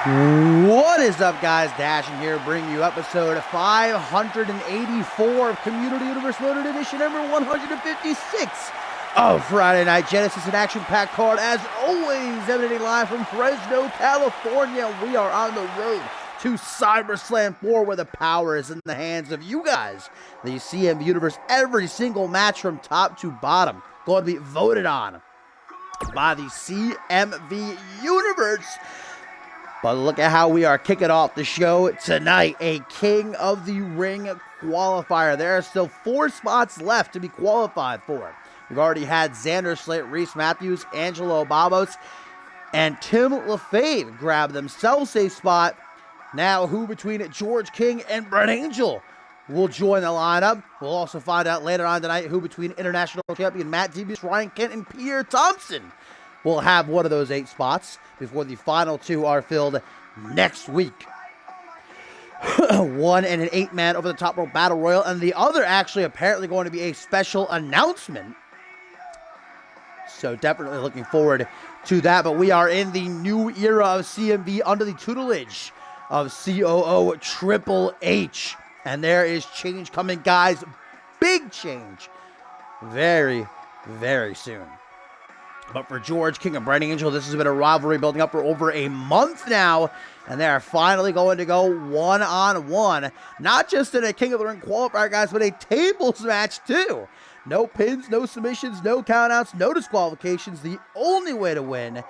What is up, guys? Dashing here, bringing you episode 584 of Community Universe Loaded Edition number 156 of Friday Night Genesis, an action-packed card, as always, emanating live from Fresno, California. We are on the road to SummerSlam 4, where the power is in the hands of you guys. The CMV Universe, every single match from top to bottom, going to be voted on by the CMV Universe. But look at how we are kicking off the show tonight. A King of the Ring qualifier. There are still 4 spots left to be qualified for. We've already had Xander Slate, Reese Matthews, Angelo Babos, and Tim LaFave grab themselves a spot. Now, who between George King and Brett Angel will join the lineup? We'll also find out later on tonight who between International Champion Matt Devious, Ryan Kent, and Pierre Thompson will have one of those 8 spots before the final 2 are filled next week. One and an 8-man over the top rope battle royal, and the other actually apparently going to be a special announcement. So definitely looking forward to that. But we are in the new era of CMV under the tutelage of COO Triple H. And there is change coming, guys. Big change. Very, very soon. But for George King and Brett Angel, this has been a rivalry building up for over a month now. And they are finally going to go one-on-one. Not just in a King of the Ring qualifier, guys, but a tables match too. No pins, no submissions, no countouts, no disqualifications. The only way to win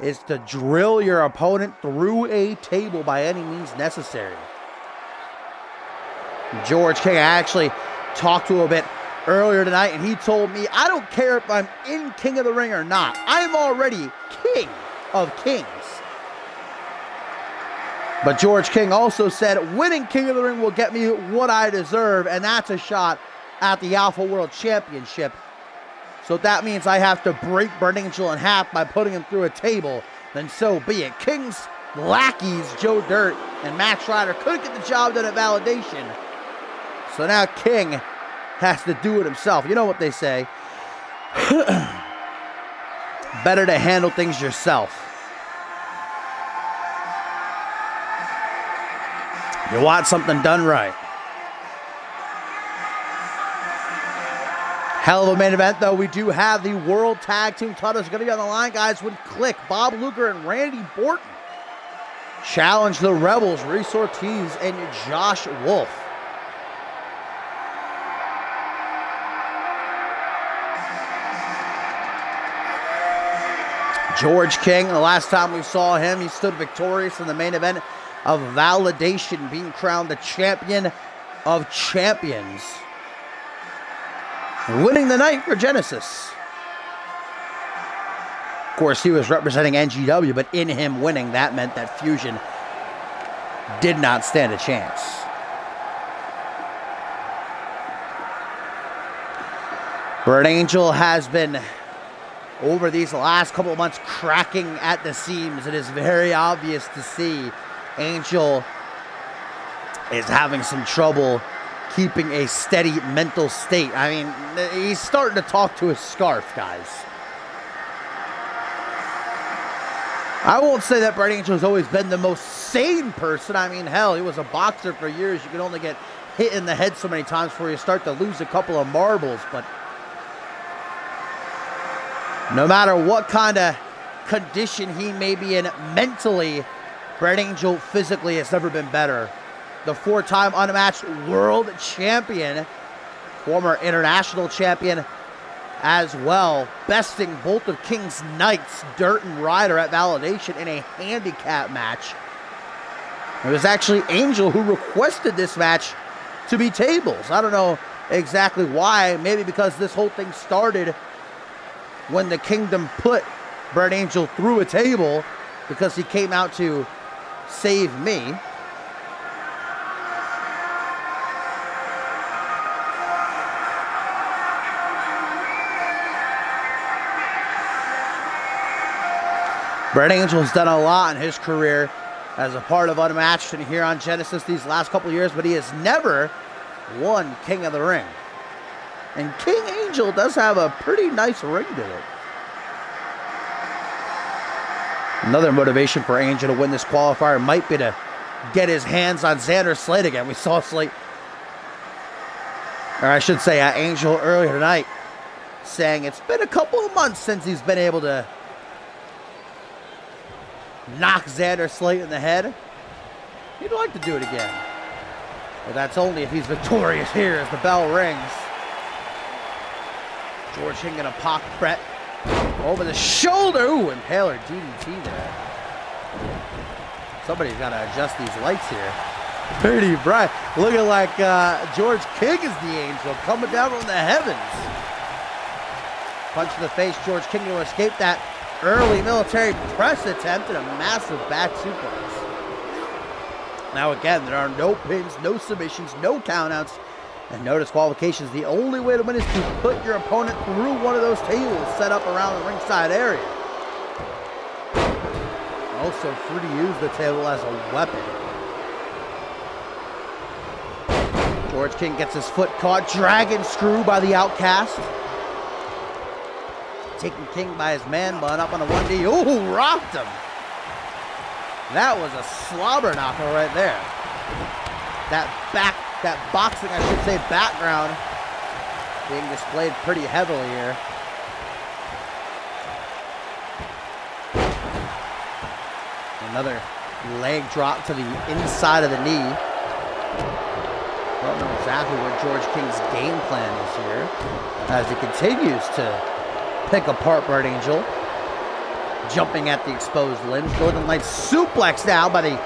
is to drill your opponent through a table by any means necessary. George King, I actually talked to a bit earlier tonight, and he told me, I don't care if I'm in King of the Ring or not. I'm already King of Kings. But George King also said, winning King of the Ring will get me what I deserve, and that's a shot at the Alpha World Championship. So that means I have to break Brett Angel in half by putting him through a table. Then so be it. King's lackeys, Joe Dirt and Max Ryder, couldn't get the job done at Validation. So now King has to do it himself. You know what they say. Better to handle things yourself. You want something done right. Hell of a main event, though. We do have the World Tag Team titles going to be on the line, guys, with Click, Bob Luger, and Randy Borton challenge the Rebels, Reese Ortiz and Josh Wolf. George King, the last time we saw him, he stood victorious in the main event of Validation, being crowned the champion of champions, winning the night for Genesis. Of course, he was representing NGW, but in him winning, that meant that Fusion did not stand a chance. Brett Angel has been, over these last couple of months, cracking at the seams. It is very obvious to see Angel is having some trouble keeping a steady mental state. I mean, he's starting to talk to his scarf, guys. I won't say that Brett Angel has always been the most sane person. I mean, hell, he was a boxer for years. You can only get hit in the head so many times before you start to lose a couple of marbles, but no matter what kind of condition he may be in mentally, Brett Angel physically has never been better. The 4-time unmatched world champion, former international champion as well, besting both of King's Knights, Dirt and Ryder, at Validation in a handicap match. It was actually Angel who requested this match to be tables. I don't know exactly why. Maybe because this whole thing started when the Kingdom put Brett Angel through a table because he came out to save me. Brett Angel has done a lot in his career as a part of Unmatched and here on Genesis these last couple of years, but he has never won King of the Ring. And King Angel does have a pretty nice ring to it. Another motivation for Angel to win this qualifier might be to get his hands on Xander Slate again. We saw Slate, or I should say Angel earlier tonight, saying it's been a couple of months since he's been able to knock Xander Slate in the head. He'd like to do it again. But that's only if he's victorious here as the bell rings. George King gonna poke Brett over the shoulder. Ooh, impaler DDT there. Somebody's gotta adjust these lights here. Pretty bright. Looking like George King is the angel coming down from the heavens. Punch to the face. George King to escape that early military press attempt and a massive back suplex. Now again, there are no pins, no submissions, no countouts, and no disqualifications. The only way to win is to put your opponent through one of those tables set up around the ringside area. Also free to use the table as a weapon. George King gets his foot caught. Dragon screw by the Outcast. Taking King by his man bun up on a 1D. Ooh, rocked him. That was a slobber knocker right there. That boxing, I should say, background being displayed pretty heavily here. Another leg drop to the inside of the knee. Don't know exactly what George King's game plan is here as he continues to pick apart Brett Angel. Jumping at the exposed limbs. Northern Lights suplex now by the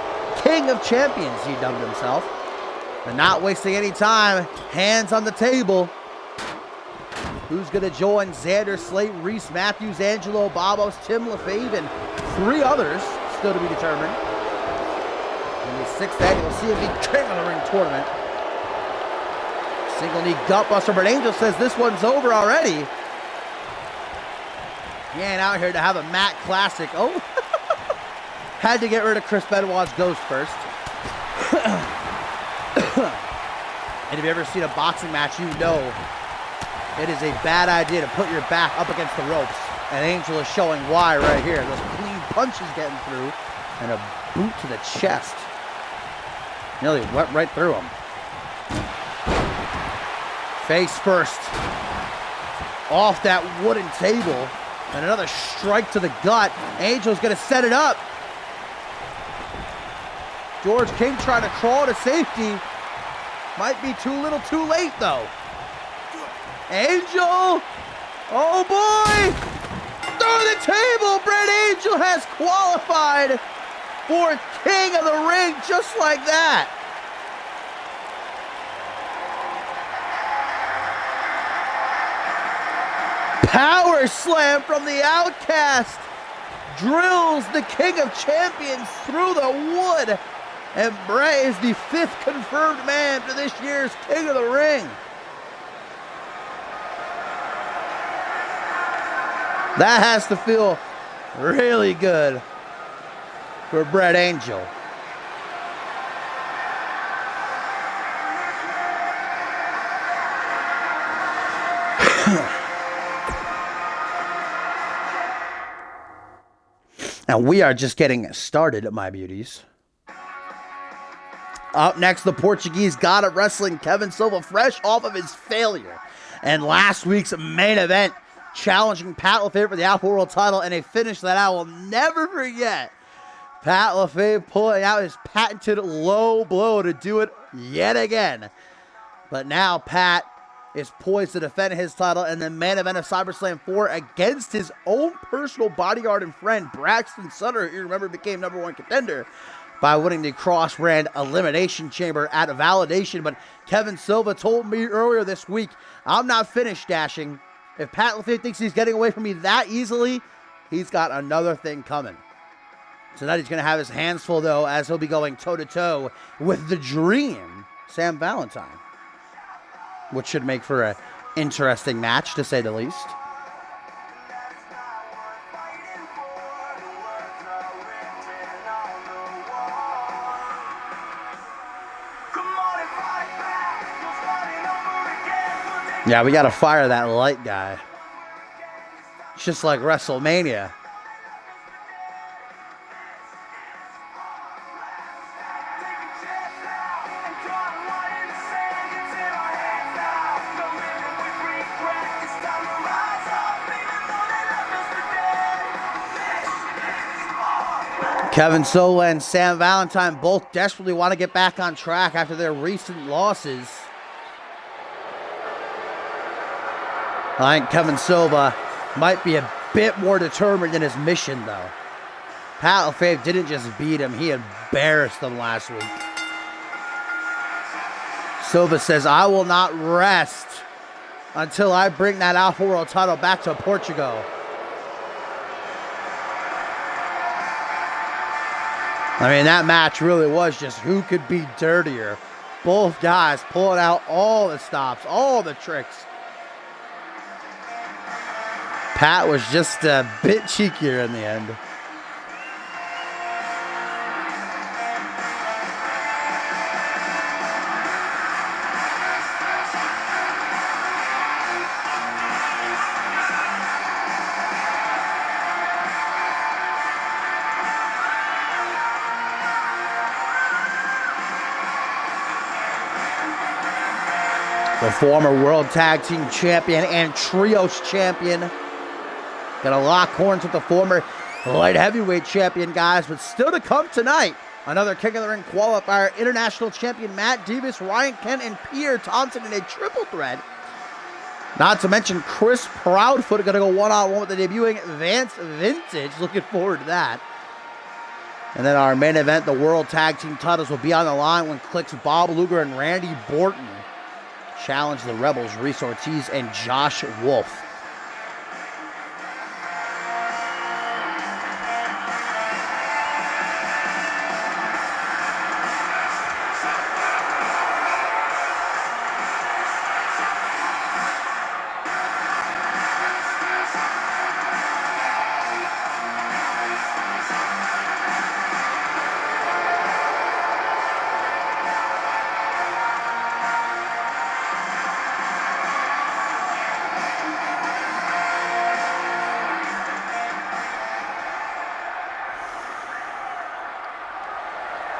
King of Champions, he dubbed himself. And not wasting any time. Hands on the table. Who's going to join Xander Slate, Reese Matthews, Angelo Babos, Tim LaFave, and 3 others still to be determined in the 6th annual CMV King of the Ring tournament. Single knee gutbuster, but Angel says this one's over already. He ain't out here to have a Matt Classic. Oh, had to get rid of Chris Benoit's ghost first. And if you've ever seen a boxing match, you know it is a bad idea to put your back up against the ropes. And Angel is showing why right here. Those clean punches getting through and a boot to the chest. Nearly went right through him. Face first. Off that wooden table. And another strike to the gut. Angel's going to set it up. George King trying to crawl to safety. Might be too little too late, though. Angel. Oh, boy. Through the table. Brett Angel has qualified for King of the Ring just like that. Power slam from the Outcast drills the King of Champions through the wood, and Bray is the 5th confirmed man for this year's King of the Ring. That has to feel really good for Brett Angel. Now, we are just getting started, my beauties. Up next, the Portuguese god of wrestling, Kevin Silva, fresh off of his failure. And last week's main event, challenging Pat LaFave for the Alpha World title, and a finish that I will never forget. Pat LaFave pulling out his patented low blow to do it yet again. But now Pat is poised to defend his title in the main event of SummerSlam 4 against his own personal bodyguard and friend, Braxton Sutter, who you remember became #1 contender by winning the Cross-Brand Elimination Chamber at a Validation. But Kevin Silva told me earlier this week, I'm not finished dashing. If Pat LaFave thinks he's getting away from me that easily, he's got another thing coming. Tonight he's going to have his hands full, though, as he'll be going toe-to-toe with the Dream, Sam Valentine, which should make for an interesting match, to say the least. Yeah, we got to fire that light guy. It's just like WrestleMania. Kevin Silva and Sam Valentine both desperately want to get back on track after their recent losses. I think Kevin Silva might be a bit more determined in his mission, though. Pat LaFave didn't just beat him, he embarrassed them last week. Silva says, "I will not rest until I bring that Alpha World title back to Portugal." I mean, that match really was just who could be dirtier. Both guys pulling out all the stops, all the tricks. Pat was just a bit cheekier in the end. The former World Tag Team Champion and Trios Champion. Gonna lock horns with the former Light Heavyweight Champion, guys. But still to come tonight, another King of the Ring qualifier. International Champion Matt Davis, Ryan Kent, and Pierre Thompson in a triple threat. Not to mention Chris Proudfoot gonna go one-on-one with the debuting Vance Vintage. Looking forward to that. And then our main event, the World Tag Team titles will be on the line when Click's Bob Luger and Randy Borton challenge the Rebels, Reese Ortiz and Josh Wolf.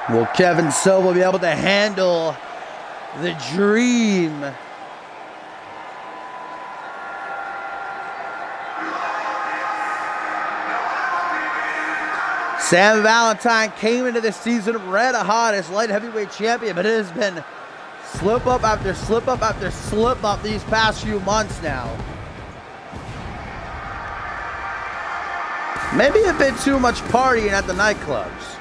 Will Kevin Silva be able to handle the dream? Sam Valentine came into this season red hot as light heavyweight champion, but it has been slip up after slip up after slip up these past few months now. Maybe a bit too much partying at the nightclubs.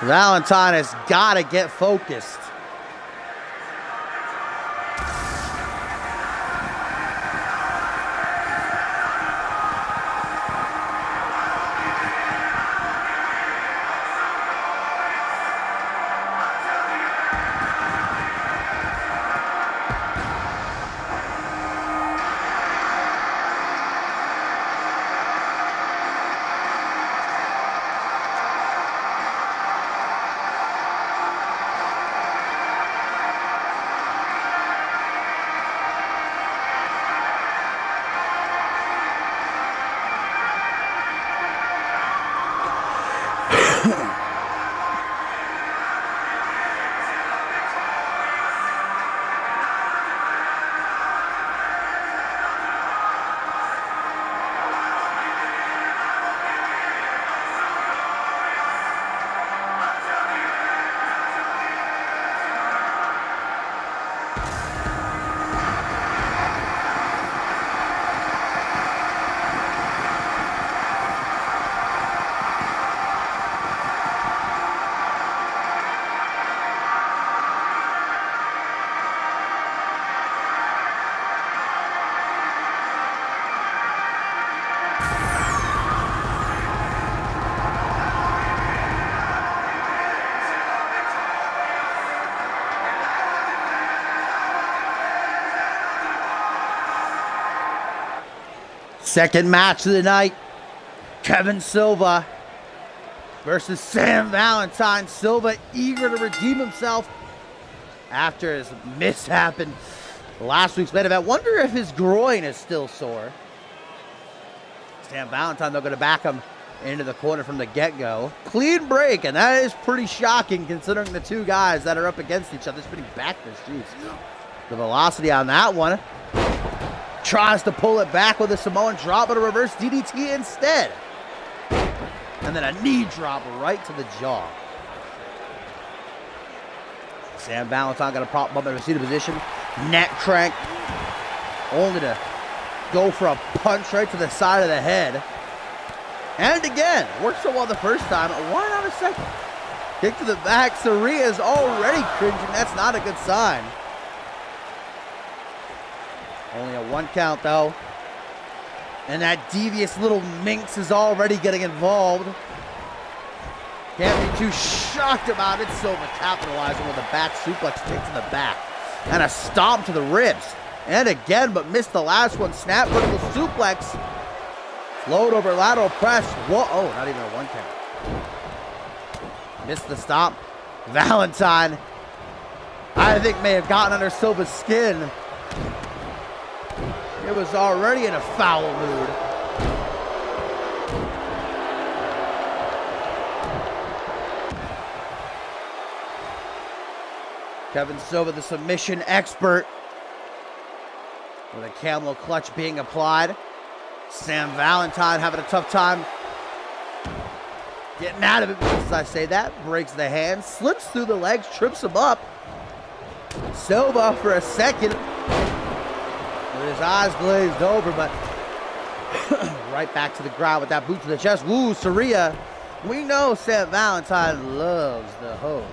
Valentine has got to get focused. Second match of the night, Kevin Silva versus Sam Valentine. Silva eager to redeem himself after his mishap in last week's main event. Wonder if his groin is still sore. Sam Valentine, they're going to back him into the corner from the get-go. Clean break, and that is pretty shocking considering the two guys that are up against each other. Spinning backwards, jeez. The velocity on that one. Tries to pull it back with a Samoan drop, but a reverse DDT instead. And then a knee drop right to the jaw. Sam Valentine got a prop bump in a seated position. Neck crank. Only to go for a punch right to the side of the head. And again, worked so well the first time. Why not a second? Kick to the back. Sarria is already cringing. That's not a good sign. Only a 1 count though. And that devious little minx is already getting involved. Can't be too shocked about it. Silva capitalizing with a back suplex kick to the back. And a stomp to the ribs. And again, but missed the last one. Snap vertical suplex. Float over lateral press. Whoa, oh, not even a 1 count. Missed the stop. Valentine, I think, may have gotten under Silva's skin. It was already in a foul mood. Kevin Silva, the submission expert, with a camel clutch being applied. Sam Valentine having a tough time getting out of it, as I say that. Breaks the hand, slips through the legs, trips him up. Silva for a second, with his eyes glazed over, but right back to the ground with that boot to the chest. Woo, Sarria. We know Sam Valentine loves the hoes.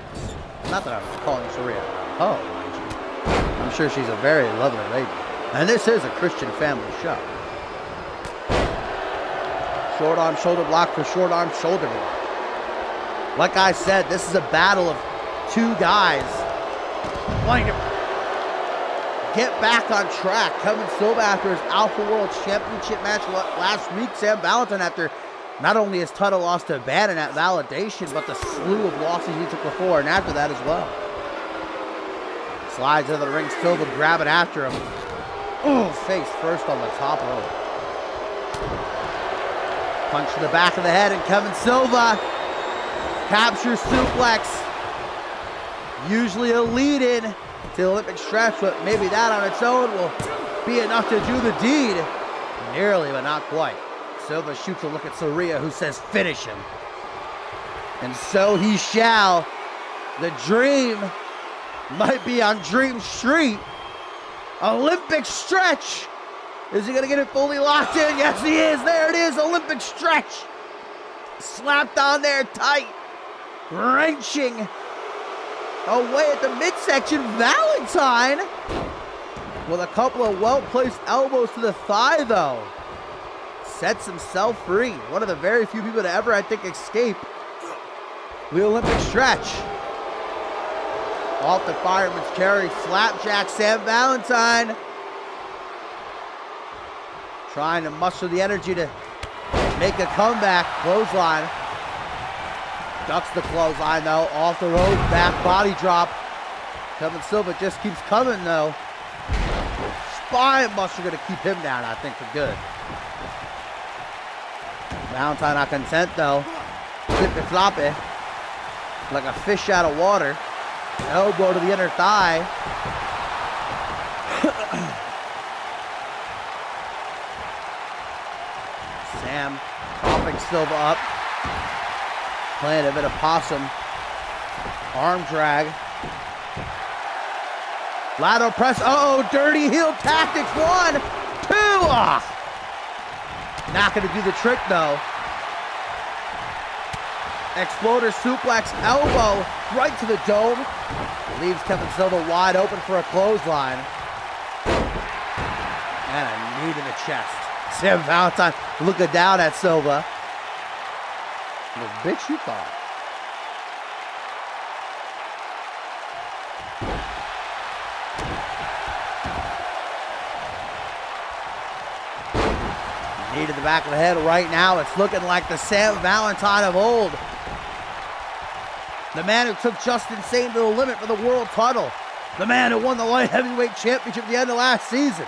Not that I'm calling Sarria a hoe, mind you. I'm sure she's a very lovely lady. And this is a Christian family show. Short arm shoulder block for short arm shoulder block. Like I said, this is a battle of two guys wanting to get back on track. Kevin Silva after his Alpha World Championship match last week. Sam Valentine after not only his title loss to Bannon at Validation, but the slew of losses he took before and after that as well. Slides into the ring, Silva grabbing after him. Ooh, face first on the top rope. Punch to the back of the head, and Kevin Silva captures suplex. Usually a lead-in to the Olympic stretch, but maybe that on its own will be enough to do the deed. Nearly, but not quite. Silva shoots a look at Sarria, who says, finish him. And so he shall. The dream might be on Dream Street. Olympic stretch. Is he going to get it fully locked in? Yes, he is. There it is. Olympic stretch. Slapped on there tight. Wrenching away at the midsection. Valentine with a couple of well-placed elbows to the thigh, though. Sets himself free. One of the very few people to ever, I think, escape the Olympic stretch. Off the fireman's carry, slapjack Sam Valentine. Trying to muster the energy to make a comeback. Clothesline. Ducks the clothesline, though. Off the rope, back body drop. Kevin Silva just keeps coming, though. Spine buster going to keep him down, I think, for good. Valentine not content, though. Flippy floppy. Like a fish out of water. Elbow to the inner thigh. Sam propping Silva up. Playing a bit of possum. Arm drag. Lateral press. Uh-oh, dirty heel tactics. 1, 2. Ah. Not going to do the trick, though. Exploder suplex, elbow right to the dome. Leaves Kevin Silva wide open for a clothesline. And a knee to the chest. Sam Valentine looking down at Silva. The bitch you thought. Knee to the back of the head right now. It's looking like the Sam Valentine of old. The man who took Justin Sane to the limit for the world title. The man who won the light heavyweight championship at the end of last season.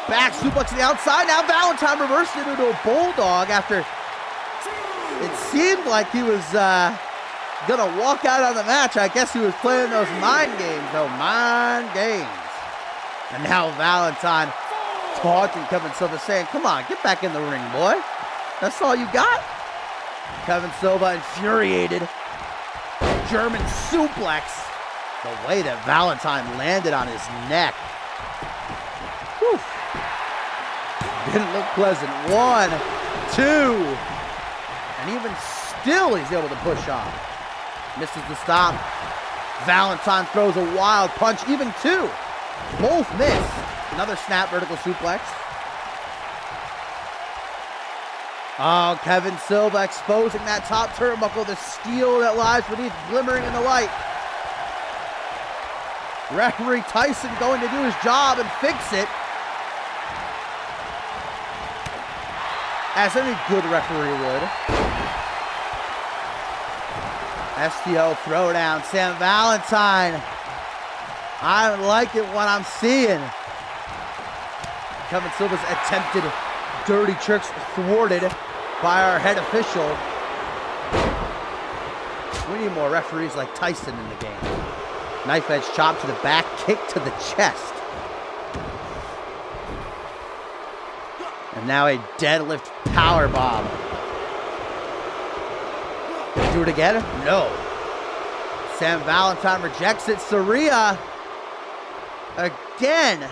Back suplex to the outside. Now Valentine reversed it into a bulldog after it seemed like he was gonna walk out on the match. I guess he was playing those mind games, though. Mind games. And now Valentine taunting Kevin Silva, saying, come on, get back in the ring, boy. That's all you got? Kevin Silva infuriated. German suplex. The way that Valentine landed on his neck. Whew. Didn't look pleasant. 1, 2. And even still, he's able to push on. Misses the stop. Valentine throws a wild punch. Even 2. Both miss. Another snap vertical suplex. Oh, Kevin Silva exposing that top turnbuckle, the steel that lies beneath, glimmering in the light. Referee Tyson going to do his job and fix it. As any good referee would. STO throwdown, Sam Valentine. I like it what I'm seeing. Kevin Silva's attempted dirty tricks thwarted by our head official. We need more referees like Tyson in the game. Knife edge chop to the back, kick to the chest. And now a deadlift power bomb. Do it again? No. Sam Valentine rejects it. Sarria again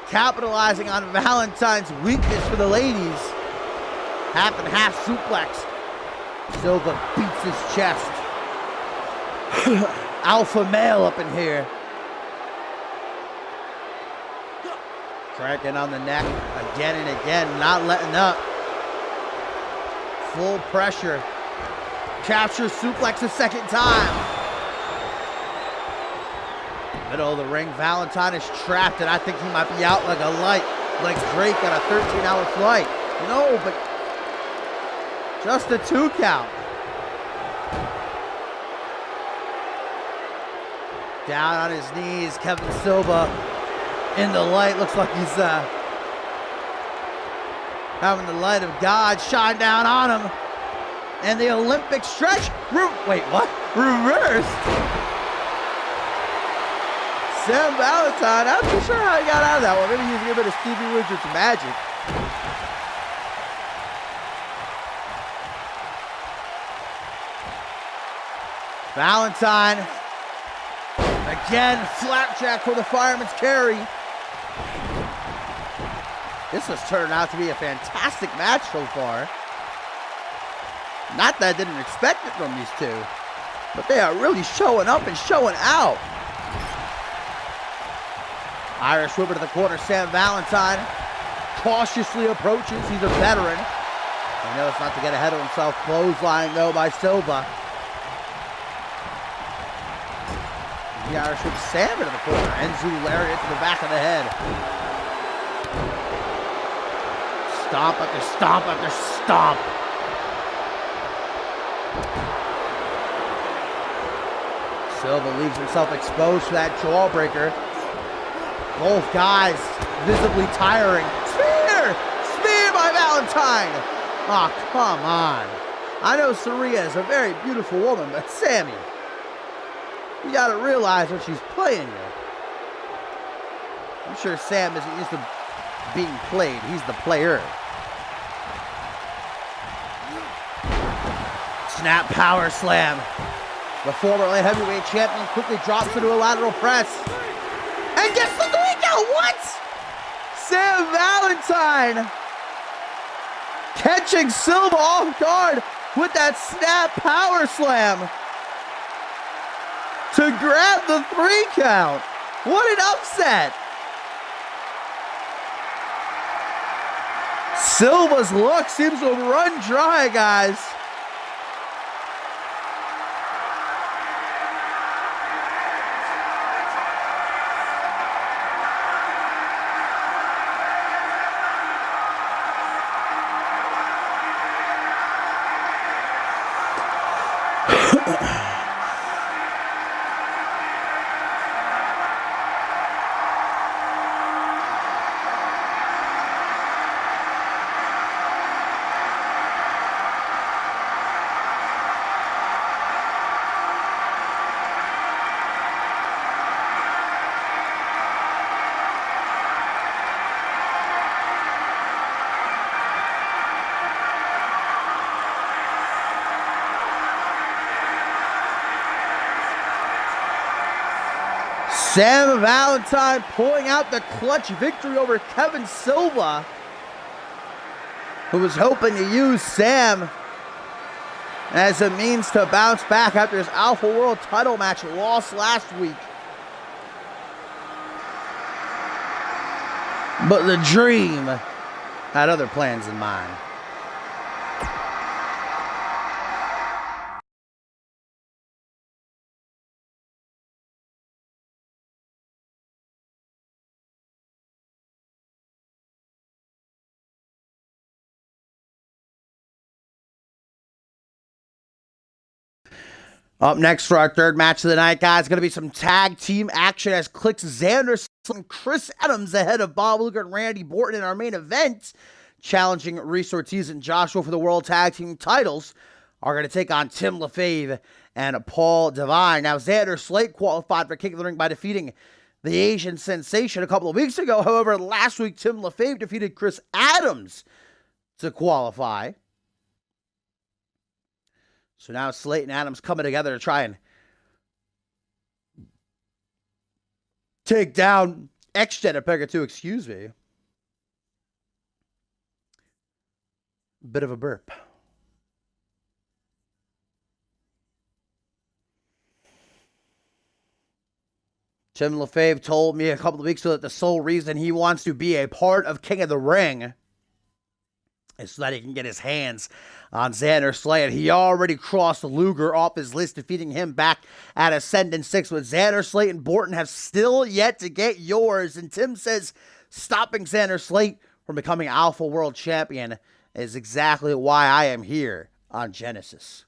capitalizing on Valentine's weakness for the ladies. Half and half suplex. Silva beats his chest. Alpha male up in here. Cracking on the neck again and again, not letting up. Full pressure. Captures suplex a second time. Middle of the ring, Valentine is trapped, and I think he might be out like a light, like Drake on a 13-hour flight. No, but just a 2 count. Down on his knees, Kevin Silva in the light. Looks like he's having the light of God shine down on him. And the Olympic stretch. Wait, what? Reversed. Sam Valentine, I'm not too sure how he got out of that one. Maybe he's a bit of Stevie Wonder's magic. Valentine. Again, flapjack for the fireman's carry. This has turned out to be a fantastic match so far. Not that I didn't expect it from these two, but they are really showing up and showing out. Irish whipper to the corner, Sam Valentine cautiously approaches. He's a veteran. He knows not to get ahead of himself. Clothesline though by Silva. The Irish whip Sam into the corner. Enzu lariat to the back of the head. Stomp after stomp after stomp. Silva leaves himself exposed to that jawbreaker. Both guys visibly tiring. Spear! Spear by Valentine! Oh, come on. I know Sarria is a very beautiful woman, but Sammy, you gotta realize when she's playing you. I'm sure Sam isn't used to being played. He's the player. Snap power slam. The former light heavyweight champion quickly drops into a lateral press. And gets the 3 count. What? Sam Valentine catching Silva off guard with that snap power slam to grab the 3 count. What an upset. Silva's luck seems to have run dry, guys. Sam Valentine pulling out the clutch victory over Kevin Silva, who was hoping to use Sam as a means to bounce back after his Alpha World title match loss last week. But the Dream had other plans in mind. Up next for our third match of the night, guys, going to be some tag team action as Click's Xander and Chris Adams ahead of Bob Luger and Randy Borton in our main event, challenging Reese Ortiz and Joshua for the World Tag Team titles, are going to take on Tim LaFave and Paul Devine. Now, Xander Slate qualified for King of the Ring by defeating the Asian Sensation a couple of weeks ago. However, last week, Tim LaFave defeated Chris Adams to qualify. So now Slate and Adams coming together to try and take down X-Jenna 2, excuse me. Bit of a burp. Tim LaFave told me a couple of weeks ago that the sole reason he wants to be a part of King of the Ring is so that he can get his hands on Xander Slate. He already crossed Luger off his list, defeating him back at Ascendant 6. But Xander Slate and Borton have still yet to get yours. And Tim says stopping Xander Slate from becoming Alpha World Champion is exactly why I am here on Genesis.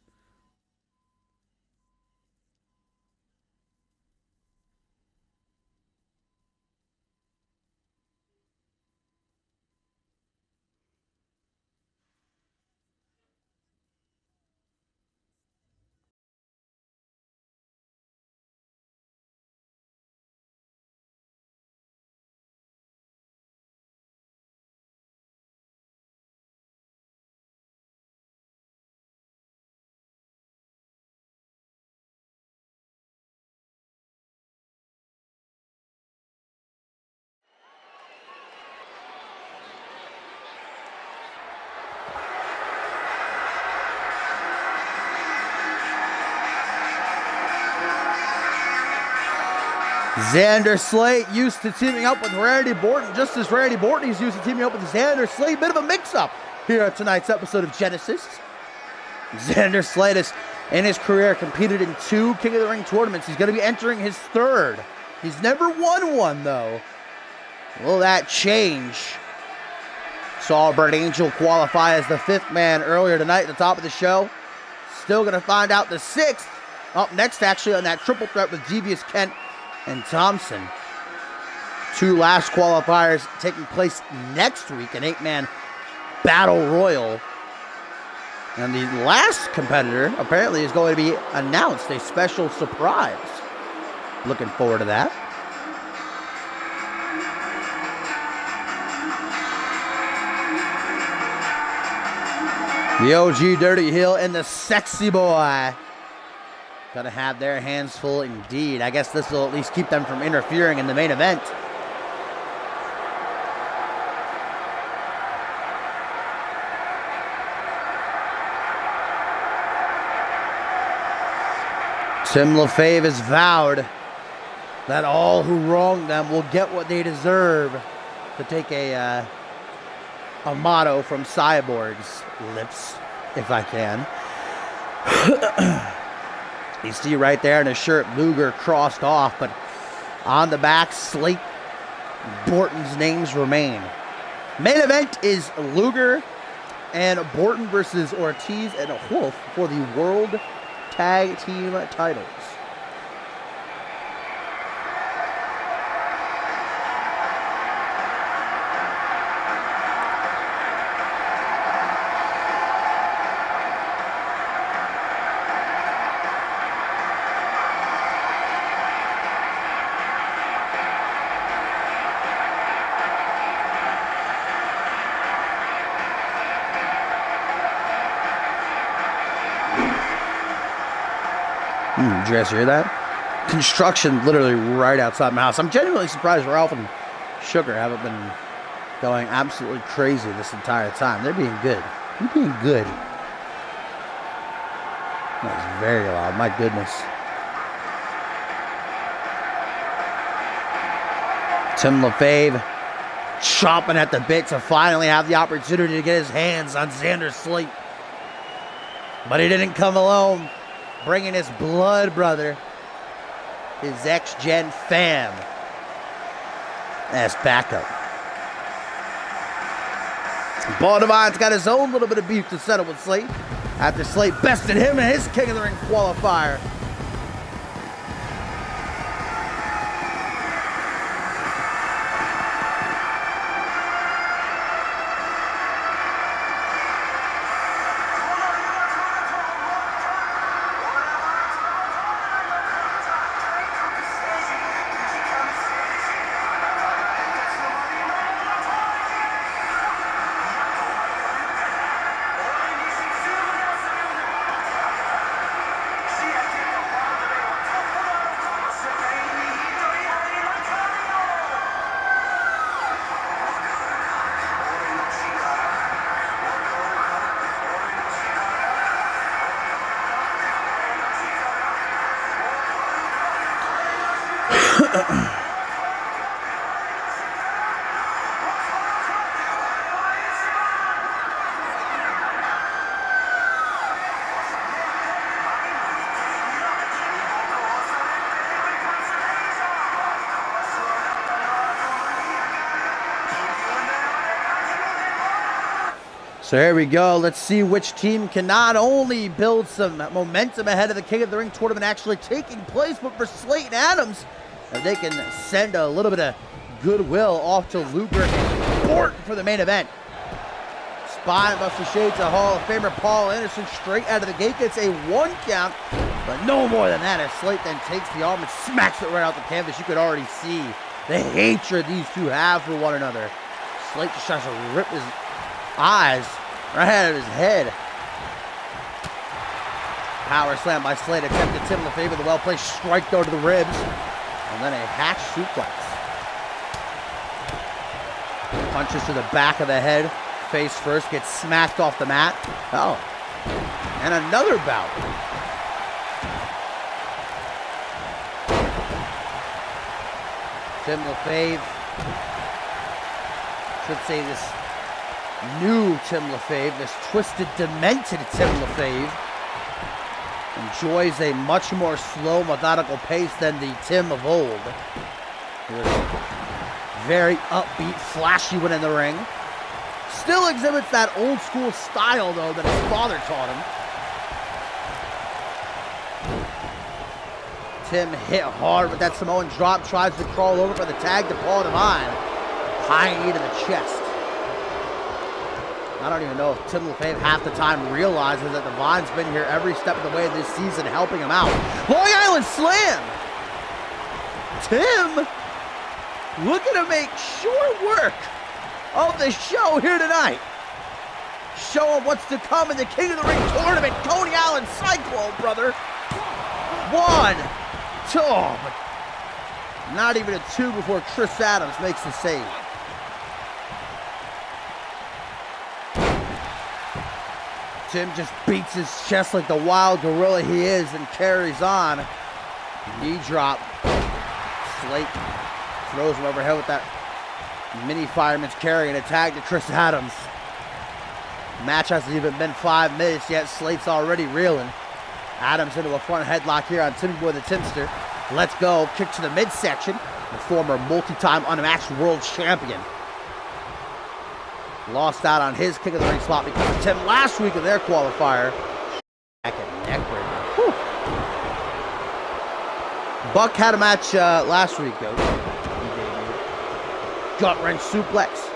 Xander Slate used to teaming up with Randy Borton, just as Randy Borton is used to teaming up with Xander Slate. Bit of a mix-up here at tonight's episode of Genesis. Xander Slate has, in his career, competed in 2 King of the Ring tournaments. He's going to be entering his 3rd. He's never won one, though. Will that change? Saw Brett Angel qualify as the 5th man earlier tonight at the top of the show. Still going to find out the 6th. Up next, actually, on that triple threat with Devious Kent and Thompson. 2 last qualifiers taking place next week, an 8-man battle royal. And the last competitor apparently is going to be announced, a special surprise. Looking forward to that. The OG Dirty Hill and the Sexy Boy gonna have their hands full indeed. I guess this will at least keep them from interfering in the main event. Tim LaFave has vowed that all who wrong them will get what they deserve, to take a motto from Cyborg's lips, if I can. You see right there in his shirt, Luger crossed off, but on the back, Slate, Borton's names remain. Main event is Luger and Borton versus Ortiz and Wolf for the World Tag Team titles. Did you guys hear that? construction literally right outside my house. I'm genuinely surprised Ralph and Sugar haven't been going absolutely crazy this entire time. They're being good. They're being good. That was very loud. My goodness. Tim LaFave chomping at the bit to finally have the opportunity to get his hands on Xander Slate. But he didn't come alone, bringing his blood brother, his ex-gen fam, as backup. Paul Devine's got his own little bit of beef to settle with Slate after Slate bested him in his King of the Ring qualifier. So here we go. Let's see which team can not only build some momentum ahead of the King of the Ring tournament actually taking place, but for Slate and Adams, if they can send a little bit of goodwill off to Luger and Fort for the main event. Spine buster shades of Hall of Famer Paul Anderson straight out of the gate. Gets a 1 count, but no more than that as Slate then takes the arm and smacks it right out the canvas. You could already see the hatred these two have for one another. Slate just tries to rip his eyes right out of his head. Power slam by Slate. Attempted Tim LaFave with a well-placed strike though to the ribs. And then a hatch suplex. Punches to the back of the head. Face first. Gets smacked off the mat. Oh. And another bout. Tim LaFave. Should say this new Tim LaFave, this twisted, demented Tim LaFave, enjoys a much more slow, methodical pace than the Tim of old. He was very upbeat, flashy when in the ring. Still exhibits that old school style, though, that his father taught him. Tim hit hard with that Samoan drop, tries to crawl over for the tag to Paul Devine. High knee to the chest. I don't even know if Tim LaFave half the time realizes that Devine's been here every step of the way this season helping him out. Long Island Slam! Tim looking to make short work of the show here tonight. Showing what's to come in the King of the Ring tournament. Coney Island Cyclone, brother. 1, 2, but not even a 2 before Chris Adams makes the save. Tim just beats his chest like the wild gorilla he is and carries on. Knee drop. Slate throws him overhead with that mini fireman's carry and a tag to Chris Adams. Match hasn't even been 5 minutes yet. Slate's already reeling. Adams into a front headlock here on Timmy Boy the Timster. Let's go. Kick to the midsection. The former multi-time unmatched world champion. Lost out on his King of the Ring spot because of Tim last week in their qualifier. Back and neck breaker. Buck had a match last week, though. Gut wrench suplex.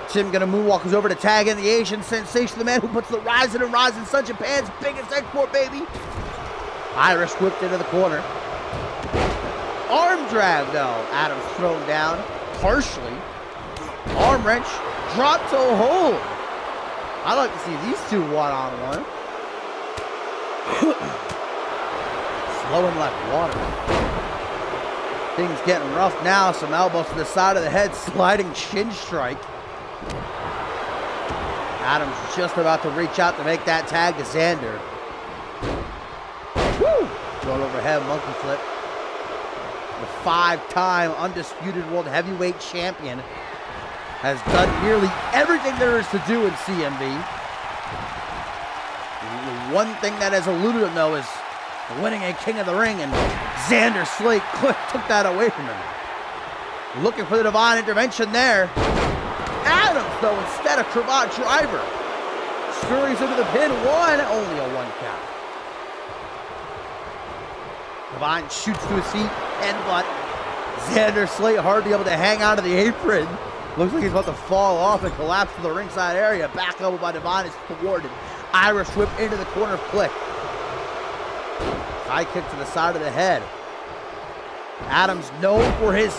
Tim gonna moonwalk us over to tag in the Asian sensation, the man who puts the Rising and Rising Sun Japan's biggest export, baby. Irish whipped into the corner. Arm drag, though. Adams thrown down partially. Arm wrench. Drop toe hold. I like to see these two one-on-one. Flowing like water. Things getting rough now. Some elbows to the side of the head, sliding shin strike. Adams just about to reach out to make that tag to Xander. Woo! Going overhead, monkey flip. The 5-time undisputed world heavyweight champion has done nearly everything there is to do in CMV. The one thing that has eluded him, though, is winning a King of the Ring, and Xander Slate took that away from him. Looking for the divine intervention there. Adams, though, instead of cravat driver, scurries into the pin. Only a 1 count. Divine shoots to his feet, headbutt. Xander Slate hardly able to hang out of the apron. Looks like he's about to fall off and collapse to the ringside area. Back elbow by Divine is thwarted. Irish whip into the corner flick. High kick to the side of the head. Adams known for his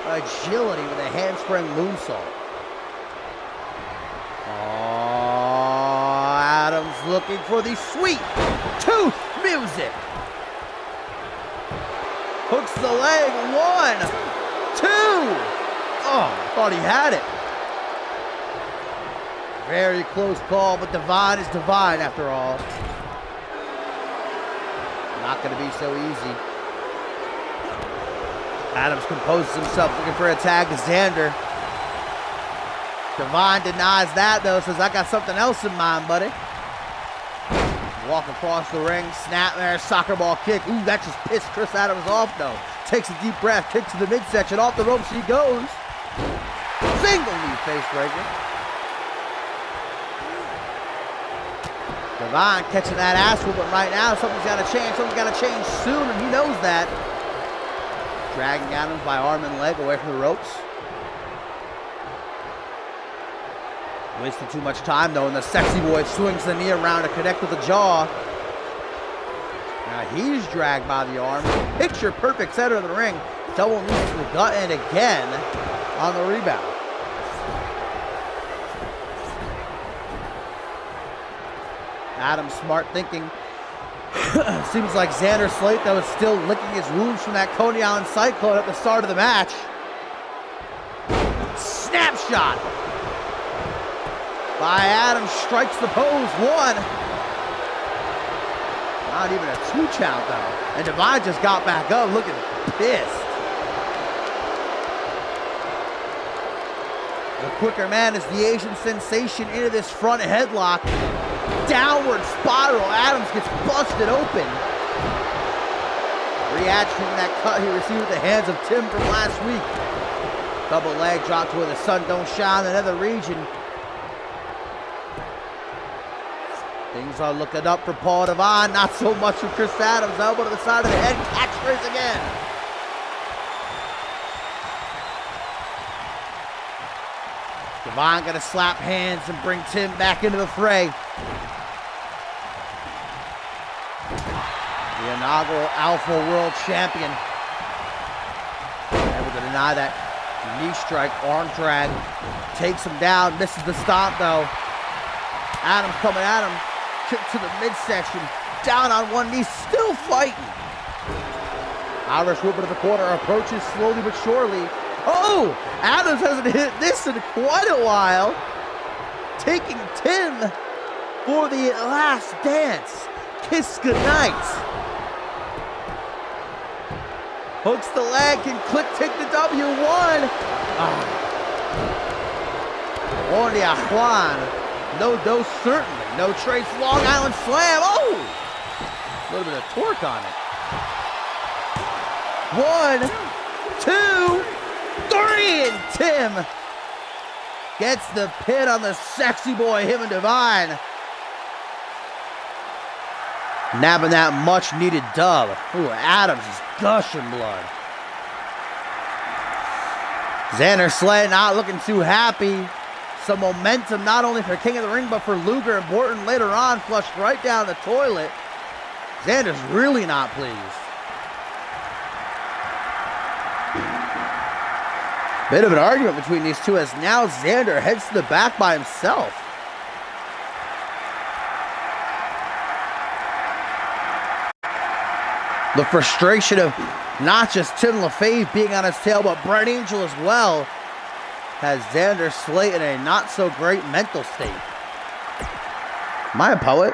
agility with a handspring moonsault. Oh, Adams looking for the sweet tooth music. Hooks the leg. 1, 2. Oh, thought he had it. Very close call, but Divine is Divine after all. Not going to be so easy. Adams composes himself, looking for a tag to Xander. Divine denies that, though, says, I got something else in mind, buddy. Walk across the ring, snap there, soccer ball kick. Ooh, that just pissed Chris Adams off, though. Takes a deep breath, kick to the midsection, off the ropes he goes. Single knee face breaker. Divine catching that ass whooping right now. Something's got to change. Something's got to change soon, and he knows that. Dragging Adams by arm and leg away from the ropes. Wasting too much time, though, and the sexy boy swings the knee around to connect with the jaw. Now he's dragged by the arm. Picture perfect center of the ring. Double knee to the gut, and again on the rebound. Adams smart thinking. Seems like Xander Slate, though, is still licking his wounds from that Coney Island Cyclone at the start of the match. Snapshot by Adams, strikes the pose. 1. Not even a 2 count, though. And Divine just got back up looking pissed. The quicker man is the Asian sensation into this front headlock. Downward spiral. Adams gets busted open. Reaction from that cut he received at the hands of Tim from last week. Double leg drop to where the sun don't shine in another region. Things are looking up for Paul Divine. Not so much for Chris Adams. Elbow to the side of the head. Catchphrase again. Divine gonna slap hands and bring Tim back into the fray. The inaugural Alpha World Champion. Able to deny that knee strike, arm drag. Takes him down, misses the stomp though. Adams coming at him. Kick to the midsection. Down on one knee, still fighting. Irish whip into the corner, approaches slowly but surely. Oh! Adams hasn't hit this in quite a while. Taking Tim for the last dance. Kiss goodnight. Hooks the leg, can Click take the W1. Only a Juan. No dose certainly. No trace, Long Island slam. Oh! A little bit of torque on it. 1, 2, 3, and Tim gets the pin on the sexy boy, him and Divine. Nabbing that much needed dub. Ooh, Adams is gushing blood. Xander Slate not looking too happy. Some momentum not only for King of the Ring, but for Luger and Borton later on, flushed right down the toilet. Xander's really not pleased. Bit of an argument between these two as now Xander heads to the back by himself. The frustration of Not just Tim LaFave being on his tail, but Brett Angel as well has Xander Slate in a not-so-great mental state. Am I a poet?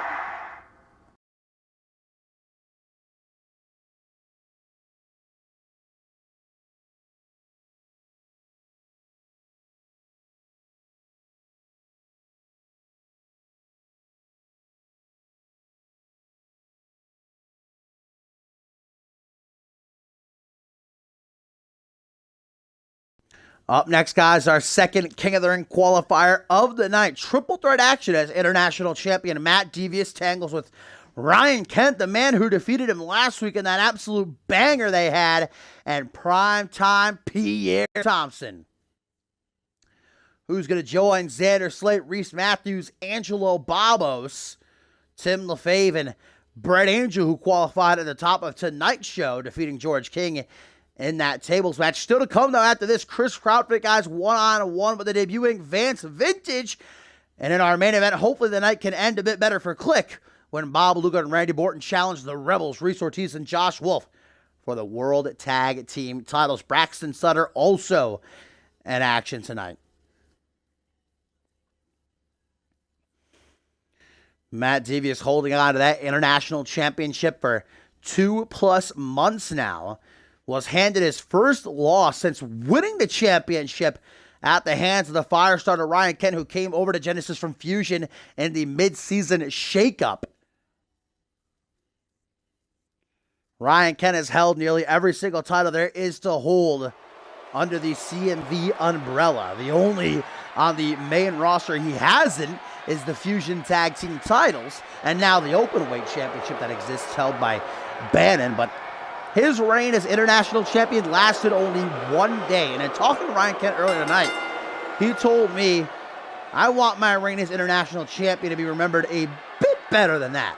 Up next, guys, our second King of the Ring qualifier of the night. Triple threat action as international champion Matt Devious tangles with Ryan Kent, the man who defeated him last week in that absolute banger they had, and primetime Pierre Thompson, who's going to join Xander Slate, Reese Matthews, Angelo Babos, Tim LaFave, and Brett Angel, who qualified at the top of tonight's show, defeating George King in that tables match. Still to come, though, after this, Chris Krautfit, guys, one-on-one with the debuting Vance Vintage. And in our main event, hopefully the night can end a bit better for Click when Bob Luger and Randy Borton challenge the Rebels, Reese Ortiz and Josh Wolf, for the World Tag Team titles. Braxton Sutter also in action tonight. Matt Devious holding on to that international championship for 2+ months now. Was handed his first loss since winning the championship at the hands of the Firestarter Ryan Kent, who came over to Genesis from Fusion in the mid-season shakeup. Ryan Kent has held nearly every single title there is to hold under the CMV umbrella. The only on the main roster he hasn't is the Fusion Tag Team titles, and now the Openweight Championship that exists held by Bannon, but his reign as international champion lasted only 1 day. And in talking to Ryan Kent earlier tonight, he told me, I want my reign as international champion to be remembered a bit better than that.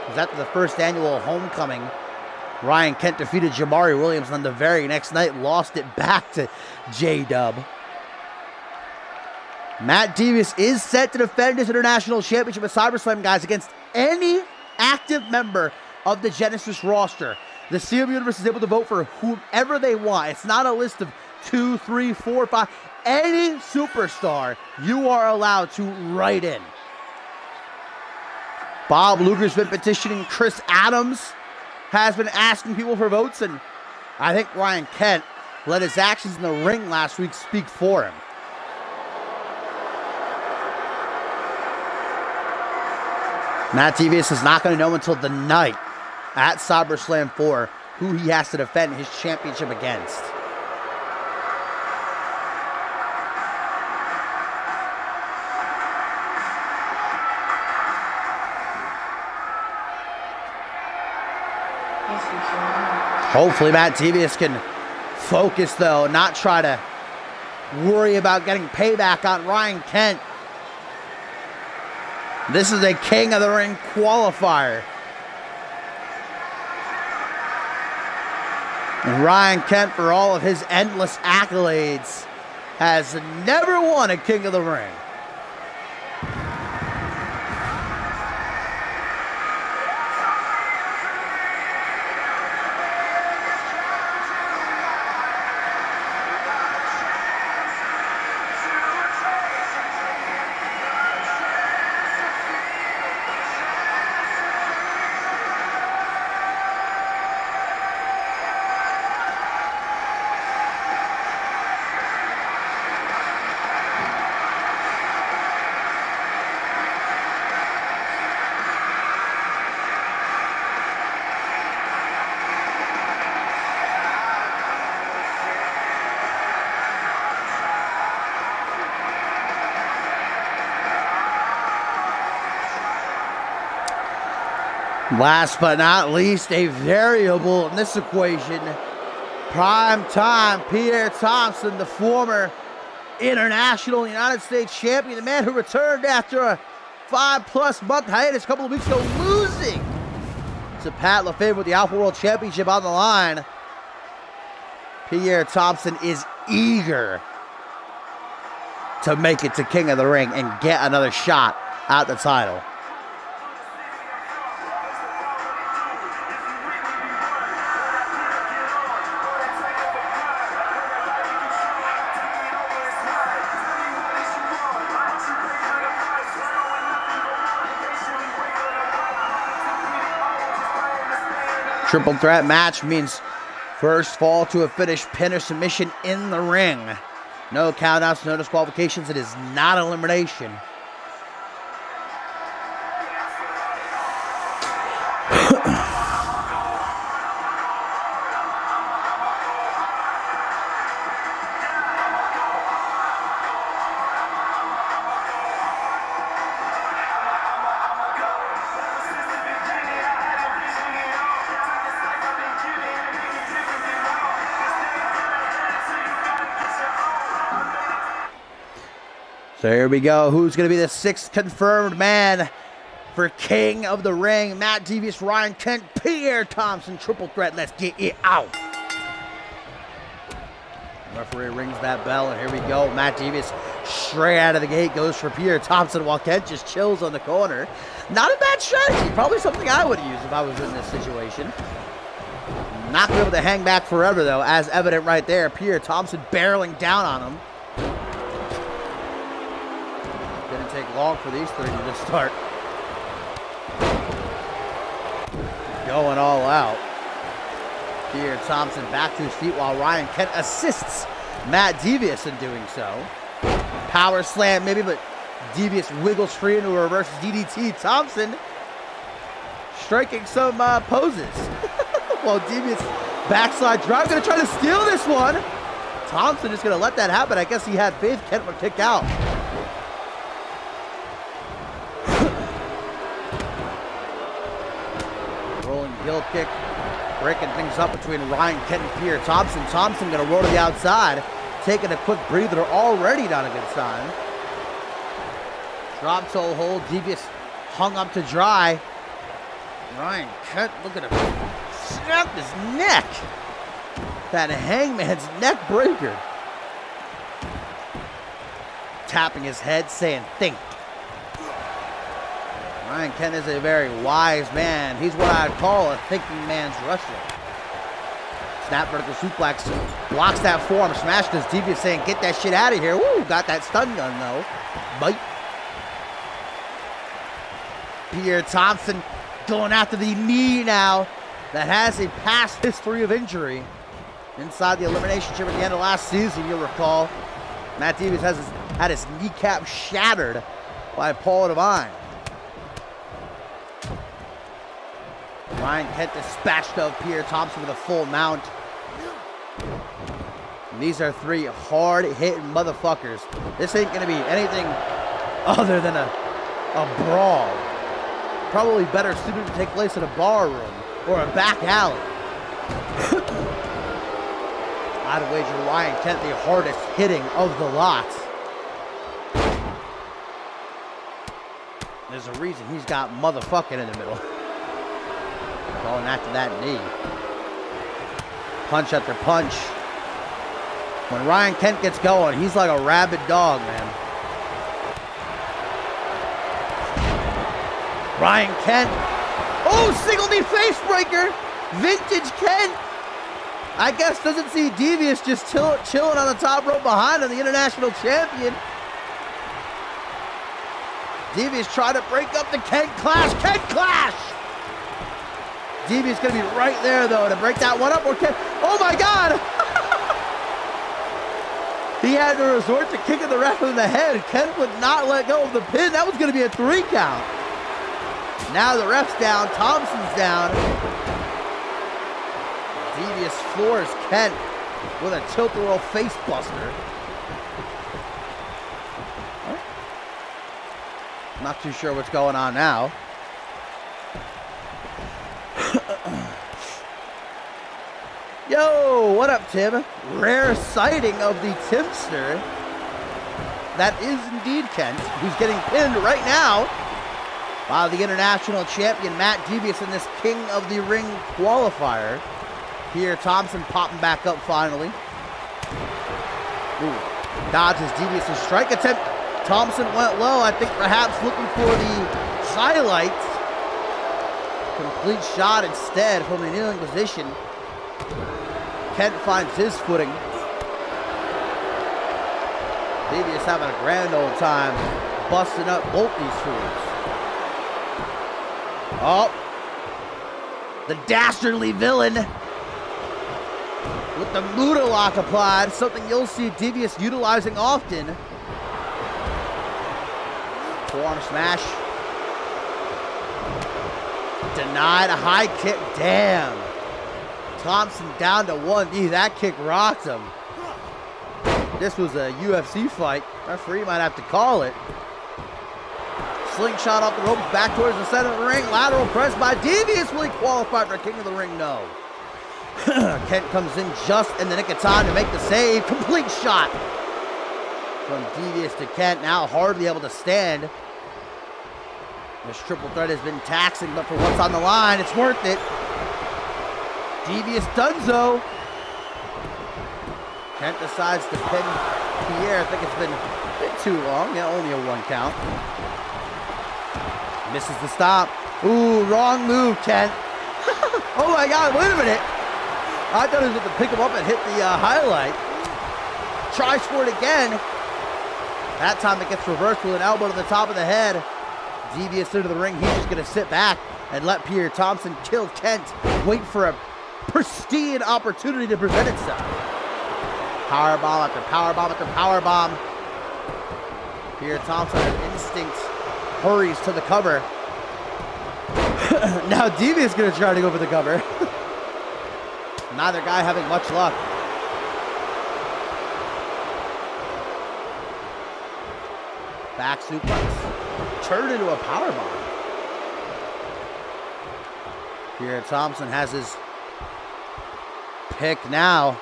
Because after the first annual homecoming, Ryan Kent defeated Jamari Williams, and then the very next night lost it back to J-Dub. Matt Devious is set to defend his international championship at SummerSlam, guys, against any active member of the Genesis roster. The CMV Universe is able to vote for whomever they want. It's not a list of 2, 3, 4, 5. Any superstar you are allowed to write in. Bob Luger's been petitioning. Chris Adams has been asking people for votes, and I think Ryan Kent let his actions in the ring last week speak for him. Matt Devious is not going to know until the night at SummerSlam 4 who he has to defend his championship against. Hopefully Matt Devious can focus, though, not try to worry about getting payback on Ryan Kent. This is a King of the Ring qualifier. And Ryan Kent, for all of his endless accolades, has never won a King of the Ring. Last but not least, a variable in this equation. Prime-time Pierre Thompson, the former international United States champion, the man who returned after a 5+ month hiatus a couple of weeks ago, losing to Pat LaFave with the Alpha World Championship on the line. Pierre Thompson is eager to make it to King of the Ring and get another shot at the title. Triple threat match means first fall to a finish, pin or submission in the ring. No countouts, no disqualifications. It is not elimination. So here we go. Who's going to be the sixth confirmed man for King of the Ring? Matt Devious, Ryan Kent, Pierre Thompson. Triple threat. Let's get it out. The referee rings that bell, and here we go. Matt Devious straight out of the gate goes for Pierre Thompson while Kent just chills on the corner. Not a bad strategy. Probably something I would use if I was in this situation. Not going to be able to hang back forever, though, as evident right there. Pierre Thompson barreling down on him. Didn't take long for these three to just start going all out. Pierre Thompson back to his feet while Ryan Kent assists Matt Devious in doing so. Power slam maybe, but Devious wiggles free into a reverse DDT. Thompson striking some poses. While Devious backslide drive, gonna try to steal this one. Thompson is gonna let that happen. I guess he had faith Kent would kick out. Rolling heel kick, breaking things up between Ryan Kent and Pierre Thompson. Thompson gonna roll to the outside, taking a quick breather, already not a good sign. Drop toe hold, Devious hung up to dry. Ryan Kent, look at him, snapped his neck. That Hangman's neck breaker. Tapping his head, saying, think. Ryan Kent is a very wise man. He's what I'd call a thinking man's wrestler. Snap vertical suplex, blocks that forearm, smash does Devious, saying, get that shit out of here. Woo, got that stun gun though. Bite. Pierre Thompson going after the knee now that has a past history of injury. Inside the Elimination Chamber at the end of last season, you'll recall, Matt Devious had his kneecap shattered by Paul Devine. Ryan Kent dispatched of Pierre Thompson with a full mount. And these are three hard-hitting motherfuckers. This ain't going to be anything other than a brawl. Probably better suited to take place in a bar room or a back alley. I'd wager Ryan Kent the hardest hitting of the lot. There's a reason he's got motherfucking in the middle. Going after that knee. Punch after punch. When Ryan Kent gets going, he's like a rabid dog, man. Ryan Kent. Oh, single knee face breaker. Vintage Kent. I guess doesn't see Devious just chilling on the top rope behind him, the international champion. Devious trying to break up the Kent Clash. Kent Clash! Devious going to be right there, though, to break that one up. Or Kent, oh, my God! He had to resort to kicking the ref in the head. Kent would not let go of the pin. That was going to be a 3 count. Now the ref's down. Thompson's down. Devious floors Kent with a tilt-a-whirl face buster. Not too sure what's going on now. Yo, what up, Tim? Rare sighting of the Timster. That is indeed Kent, who's getting pinned right now by the international champion Matt Devious in this King of the Ring qualifier. Pierre Thompson popping back up finally. Ooh, dodges Devious' strike attempt. Thompson went low, I think perhaps looking for the highlights. Complete shot instead from the kneeling position. Kent finds his footing. Devious having a grand old time busting up both these fools. Oh. The dastardly villain with the Muda lock applied, something you'll see Devious utilizing often. Forearm smash. Denied a high kick. Damn. Thompson down to 1. That kick rocked him. This was a UFC fight. Referee might have to call it. Slingshot off the rope, back towards the center of the ring. Lateral press by Devious. Will he qualify for King of the Ring? No. Kent comes in just in the nick of time to make the save. Complete shot from Devious to Kent. Now hardly able to stand. This triple threat has been taxing, but for what's on the line, it's worth it. Devious Dunzo. Kent decides to pin Pierre. I think it's been a bit too long. Yeah, only a 1 count. Misses the stop. Ooh, wrong move, Kent. Oh my God, wait a minute. I thought he was going to pick him up and hit the highlight. Tries for it again. That time it gets reversed with an elbow to the top of the head. Devious into the ring. He's just going to sit back and let Pierre Thompson kill Kent. Wait for a pristine opportunity to present itself. Powerbomb after powerbomb after powerbomb. Pierre Thompson, an instinct, hurries to the cover. Now Devious is going to try to go for the cover. Neither guy having much luck. Back suplex. Turned into a powerbomb. Pierre Thompson has his pick now.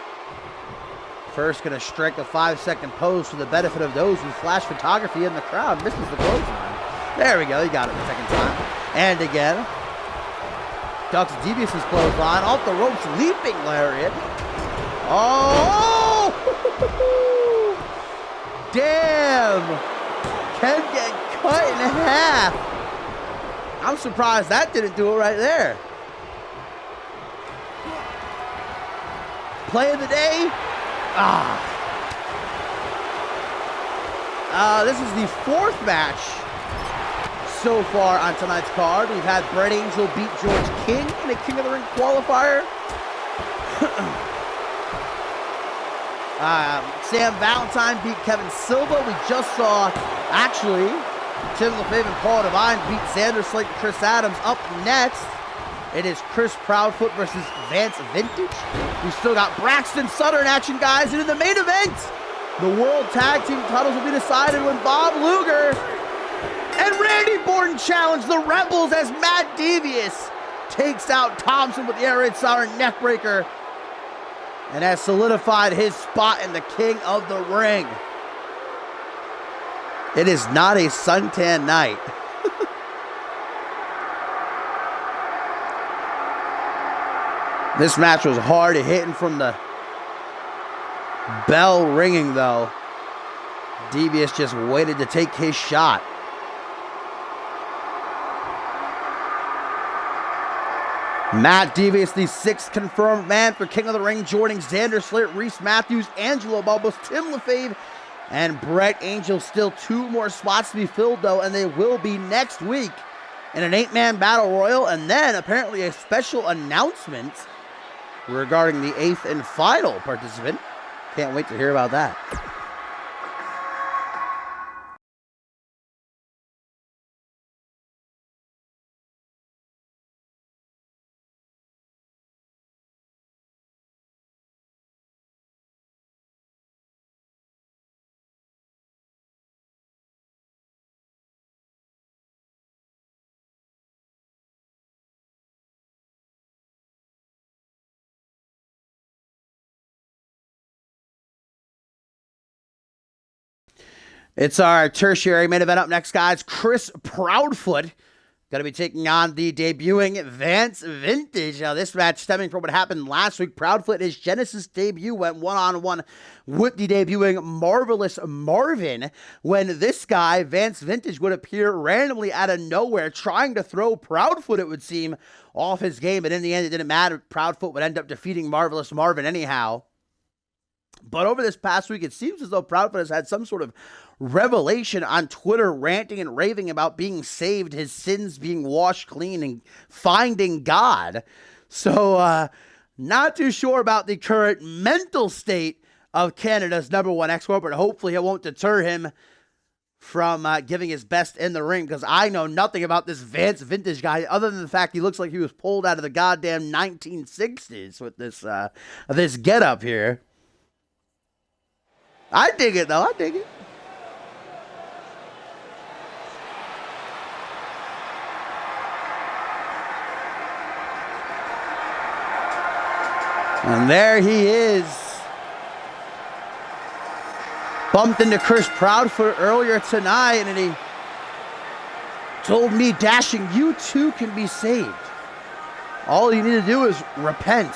First going to strike a 5-second pose for the benefit of those with flash photography in the crowd. Misses the clothesline. There we go. He got it the second time. And again. Ducks Devious's clothesline. Off the ropes. Leaping lariat. Oh! Damn! Can get cut in half. I'm surprised that didn't do it right there. Play of the day. This is the 4th match so far on tonight's card. We've had Brett Angel beat George King in a King of the Ring qualifier. Sam Valentine beat Kevin Silva. We just saw, actually, Tim LaFave and Paul Devine beat Xander Slate and Chris Adams. Up next, it is Chris Proudfoot versus Vance Vintage. We still got Braxton Sutter in action, guys. And in the main event, the World Tag Team titles will be decided when Bob Luger and Randy Orton challenge the Rebels as Matt Devious takes out Thompson with the air raid siren neckbreaker and has solidified his spot in the King of the Ring. It is not a suntan night. This match was hard hitting from the bell ringing, though. Devious just waited to take his shot. Matt Devious, the 6th confirmed man for King of the Ring, joining Xander Slate, Reese Matthews, Angelo Balbos, Tim LaFave, and Brett Angel. Still 2 more spots to be filled, though, and they will be next week in an 8-man battle royal, and then apparently a special announcement regarding the 8th and final participant. Can't wait to hear about that. It's our tertiary main event up next, guys. Chris Proudfoot going to be taking on the debuting Vance Vintage. Now, this match stemming from what happened last week. Proudfoot, his Genesis debut, went one-on-one with the debuting Marvelous Marvin, when this guy, Vance Vintage, would appear randomly out of nowhere, trying to throw Proudfoot, it would seem, off his game. But in the end, it didn't matter. Proudfoot would end up defeating Marvelous Marvin anyhow. But over this past week, it seems as though Proudfoot has had some sort of revelation on Twitter, ranting and raving about being saved, his sins being washed clean, and finding God. So, not too sure about the current mental state of Canada's #1 export, but hopefully it won't deter him from giving his best in the ring, because I know nothing about this Vance Vintage guy other than the fact he looks like he was pulled out of the goddamn 1960s with this getup here. I dig it, though. I dig it. And there he is. Bumped into Chris Proudfoot earlier tonight, and he told me, Dashing, you too can be saved. All you need to do is repent.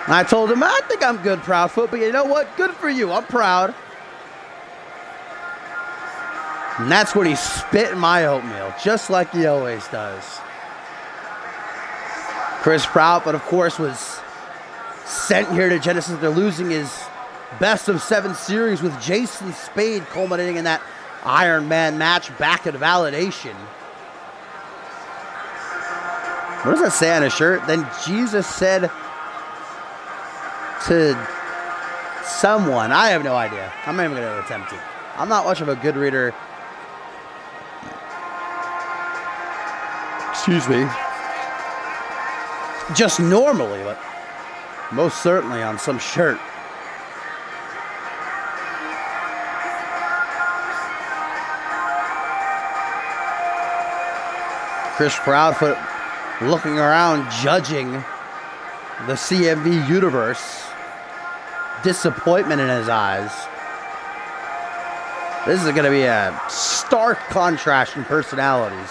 And I told him, I think I'm good, Proudfoot, but you know what? Good for you. I'm proud. And that's when he spit in my oatmeal, just like he always does. Chris Proudfoot, of course, was sent here to Genesis. They're losing his best-of-7 series with Jason Spade, culminating in that Iron Man match back at Validation. What does that say on his shirt? Then Jesus said to someone. I have no idea. I'm not even going to attempt it. I'm not much of a good reader. Excuse me. Just normally, but most certainly on some shirt. Chris Proudfoot looking around, judging the CMV universe. Disappointment in his eyes. This is going to be a stark contrast in personalities.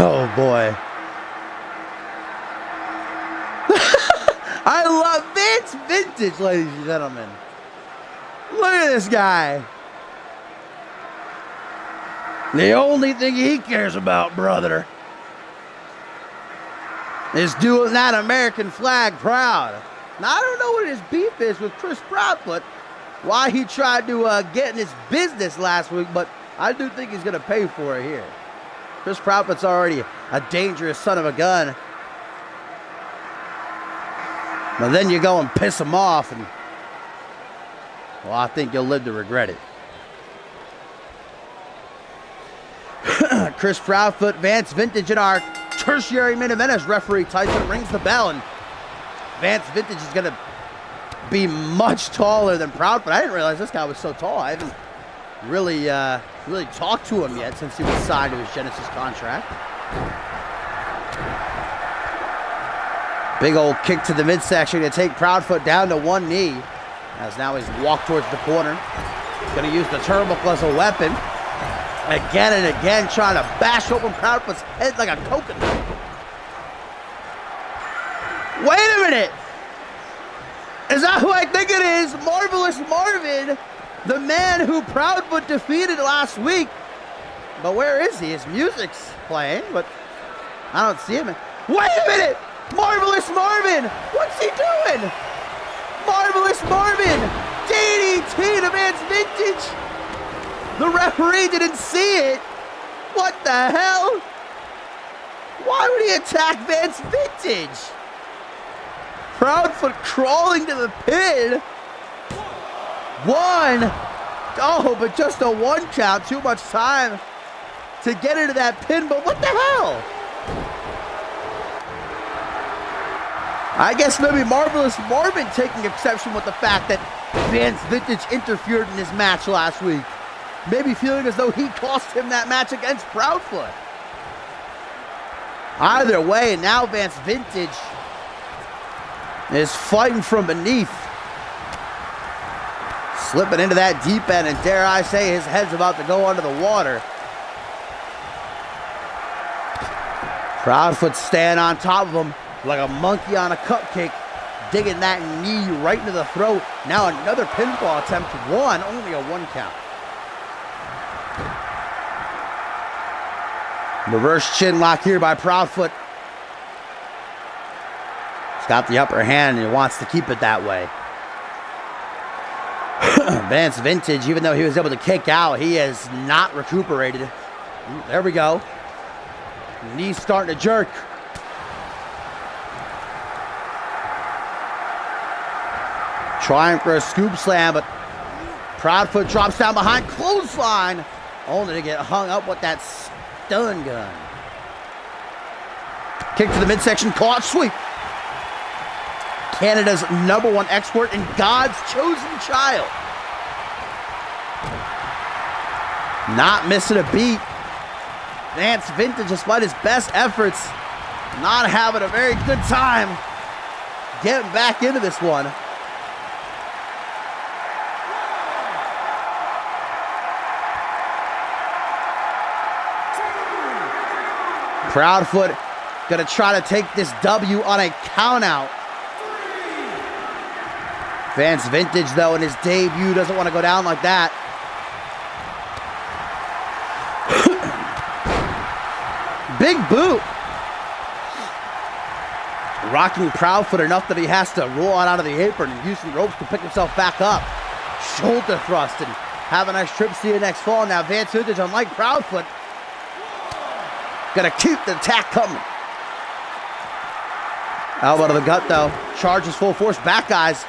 Oh boy. I love Vance Vintage, ladies and gentlemen. Look at this guy. The only thing he cares about, brother, is doing that American flag proud. Now, I don't know what his beef is with Chris Proudfoot, why he tried to get in his business last week, but I do think he's going to pay for it here. Chris Proudfoot's already a dangerous son of a gun. But then you go and piss him off, and, well, I think you'll live to regret it. Chris Proudfoot, Vance Vintage in our tertiary main event as referee Tyson rings the bell, and Vance Vintage is going to be much taller than Proudfoot. I didn't realize this guy was so tall. I haven't really talked to him yet since he was signed to his Genesis contract. Big old kick to the midsection to take Proudfoot down to one knee, as now he's walked towards the corner. Going to use the turnbuckle as a weapon. Again and again, trying to bash open Proudfoot's head like a coconut. Wait a minute! Is that who I think it is? Marvelous Marvin, the man who Proudfoot defeated last week. But where is he? His music's playing, but I don't see him. Wait a minute! Marvelous Marvin! What's he doing? Marvelous Marvin! DDT to Vance Vintage! The referee didn't see it! What the hell? Why would he attack Vance Vintage? Proudfoot crawling to the pin. One. Oh, but just a one count. Too much time to get into that pin, but what the hell? I guess maybe Marvelous Marvin taking exception with the fact that Vance Vintage interfered in his match last week. Maybe feeling as though he cost him that match against Proudfoot. Either way, now Vance Vintage is fighting from beneath. Slipping into that deep end, and dare I say his head's about to go under the water. Proudfoot staying on top of him like a monkey on a cupcake, digging that knee right into the throat. Now another pinfall attempt. Only a 1 count. Reverse chin lock here by Proudfoot. He's got the upper hand and he wants to keep it that way. Vance Vintage, even though he was able to kick out, he has not recuperated. There we go. Knee's starting to jerk. Trying for a scoop slam, but Proudfoot drops down behind, clothesline, only to get hung up with that stun gun. Kick to the midsection, caught, sweep. Canada's #1 export and God's chosen child. Not missing a beat. Vance Vintage, despite his best efforts, not having a very good time getting back into this one. Proudfoot gonna try to take this W on a count out. Vance Vintage, though, in his debut, doesn't want to go down like that. Big boot. Rocking Proudfoot enough that he has to roll out of the apron and use some ropes to pick himself back up. Shoulder thrust and have a nice trip, see you next fall. Now Vance Vintage, unlike Proudfoot, gonna keep the attack coming. Elbow to the gut, though. Charges full force. Back guys.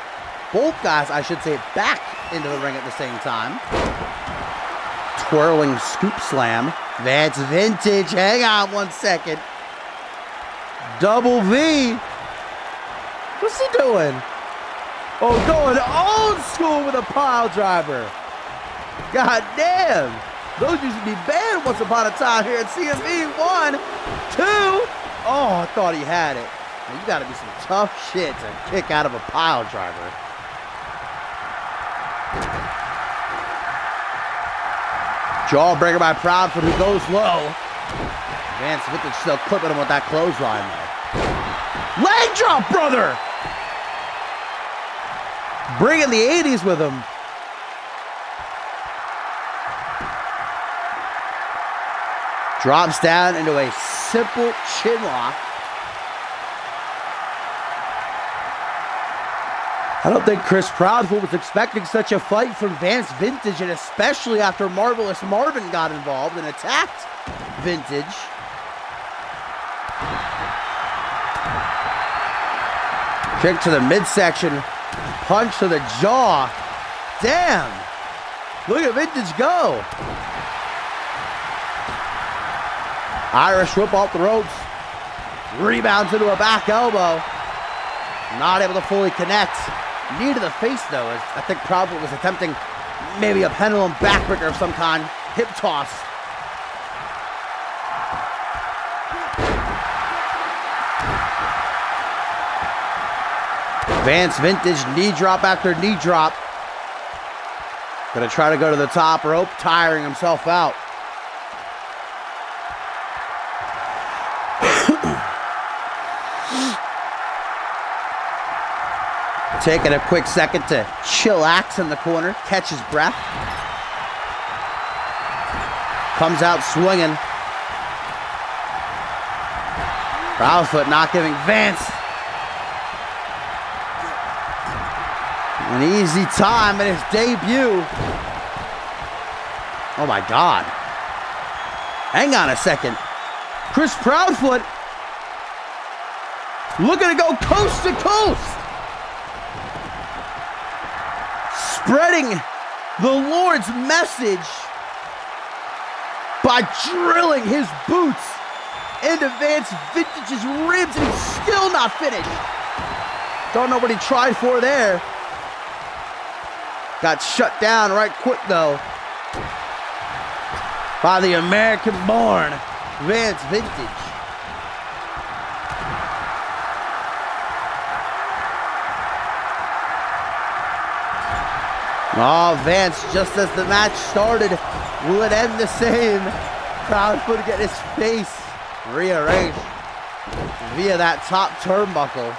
Both guys, I should say, back into the ring at the same time. Twirling scoop slam. Vance Vintage, hang on 1 second. Double V. What's he doing? Oh, going old school with a pile driver. God damn. Those used to be banned once upon a time here at CMV. 1, 2. Oh, I thought he had it. Well, you gotta be some tough shit to kick out of a pile driver. Jawbreaker by Proudfoot, who goes low. Vance Vintage still clipping him with that clothesline though. Leg drop, brother! Bringing the 80s with him. Drops down into a simple chin lock. I don't think Chris Proudfoot was expecting such a fight from Vance Vintage, and especially after Marvelous Marvin got involved and attacked Vintage. Kick to the midsection, punch to the jaw. Damn! Look at Vintage go. Irish whip off the ropes. Rebounds into a back elbow. Not able to fully connect. Knee to the face, though, as I think Proudfoot was attempting maybe a pendulum backbreaker of some kind. Hip toss. Vance Vintage, knee drop after knee drop. Gonna try to go to the top rope, tiring himself out. Taking a quick second to chillax in the corner, catch his breath. Comes out swinging. Proudfoot not giving Vance an easy time in his debut. Oh my God. Hang on a second. Chris Proudfoot looking to go coast to coast. Spreading the Lord's message by drilling his boots into Vance Vintage's ribs, and he's still not finished. Don't know what he tried for there. Got shut down right quick, though, by the American-born Vance Vintage. Oh, Vance, just as the match started, would end the same. Proudfoot get his face rearranged via that top turnbuckle.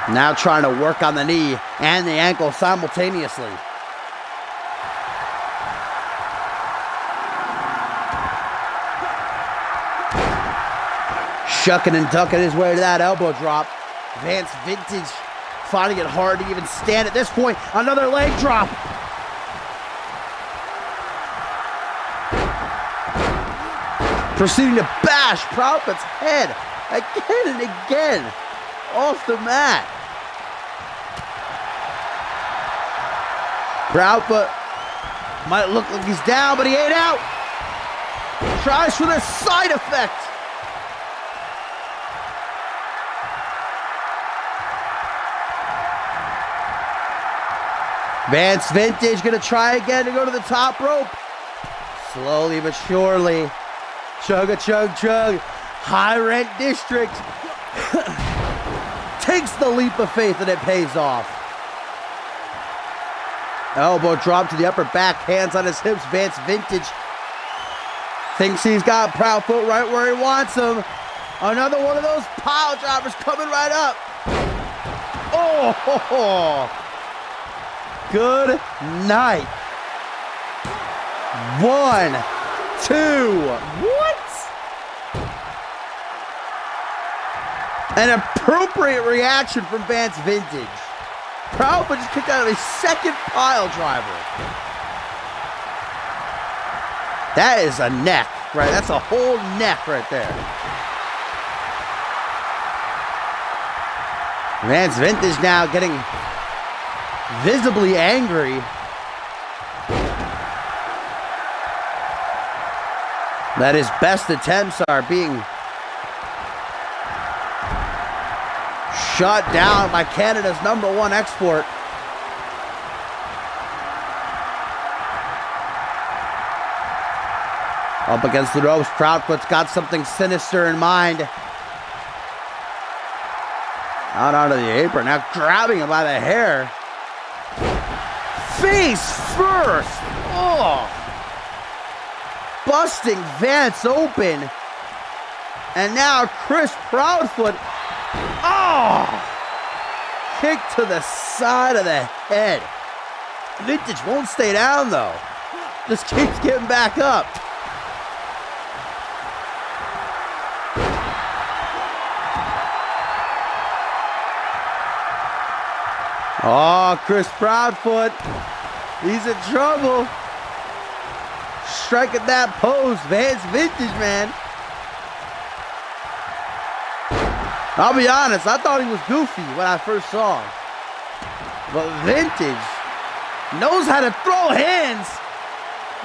Now trying to work on the knee and the ankle simultaneously. Shucking and ducking his way to that elbow drop. Vance Vintage finding it hard to even stand at this point. Another leg drop. Proceeding to bash Proudfoot's head again and again off the mat. Proudfoot might look like he's down, but he ain't out. Tries for the side effect. Vance Vintage gonna try again to go to the top rope. Slowly but surely. Chug-a-chug-chug. High rent district. Takes the leap of faith and it pays off. Elbow drop to the upper back. Hands on his hips. Vance Vintage thinks he's got Proudfoot right where he wants him. Another one of those pile droppers coming right up. Oh! Good night. 1, 2. What? An appropriate reaction from Vance Vintage. Proudfoot just kicked out of a second pile driver. That is a neck, right? That's a whole neck right there. Vance Vintage now getting visibly angry. That his best attempts are being shut down by Canada's #1 export. Up against the ropes, Proudfoot's got something sinister in mind. Out onto the apron, now grabbing him by the hair. Face first. Oh. Busting Vance open. And now Chris Proudfoot. Oh. Kick to the side of the head. Vintage won't stay down though. Just keeps getting back up. Oh, Chris Proudfoot, he's in trouble. Striking that pose, Vance Vintage, man. I'll be honest, I thought he was goofy when I first saw him. But Vintage knows how to throw hands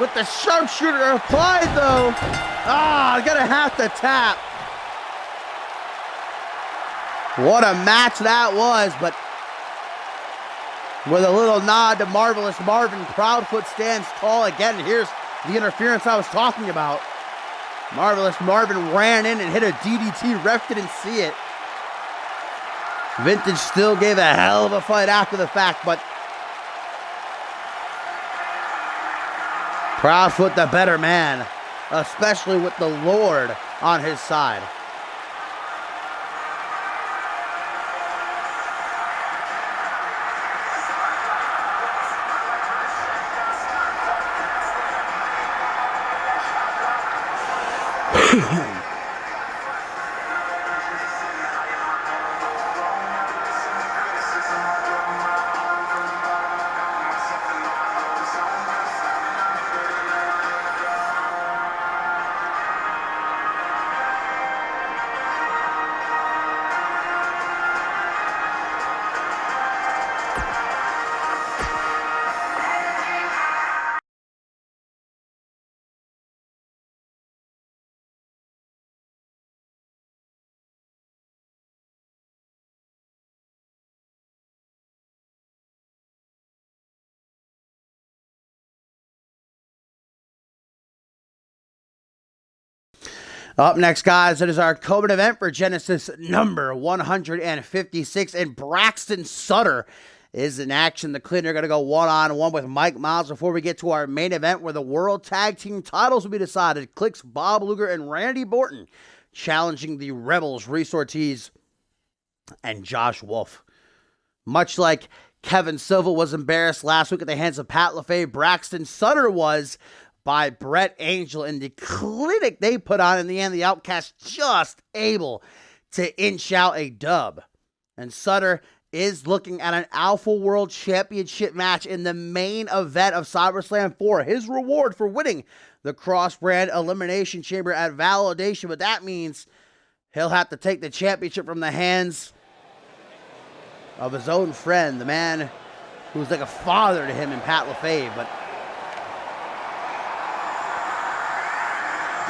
with the sharpshooter applied, though. Ah, gonna have to tap. What a match that was, but with a little nod to Marvelous Marvin, Proudfoot stands tall again. Here's the interference I was talking about. Marvelous Marvin ran in and hit a DDT. Ref didn't see it. Vintage still gave a hell of a fight after the fact, but Proudfoot the better man, especially with the Lord on his side. Up next, guys, it is our co-main event for Genesis number 156, and Braxton Sutter is in action. The Clean are going to go one-on-one with Mike Miles before we get to our main event where the World Tag Team titles will be decided. Clicks Bob Luger and Randy Orton challenging the Rebels, Reese Ortiz and Josh Wolf. Much like Kevin Silva was embarrassed last week at the hands of Pat LaFave, Braxton Sutter was by Brett Angel in the clinic they put on. In the end, the Outcast just able to inch out a dub. And Sutter is looking at an Alpha World Championship match in the main event of SummerSlam 4. His reward for winning the cross-brand Elimination Chamber at Validation. But that means he'll have to take the championship from the hands of his own friend, the man who's like a father to him in Pat LaFave. But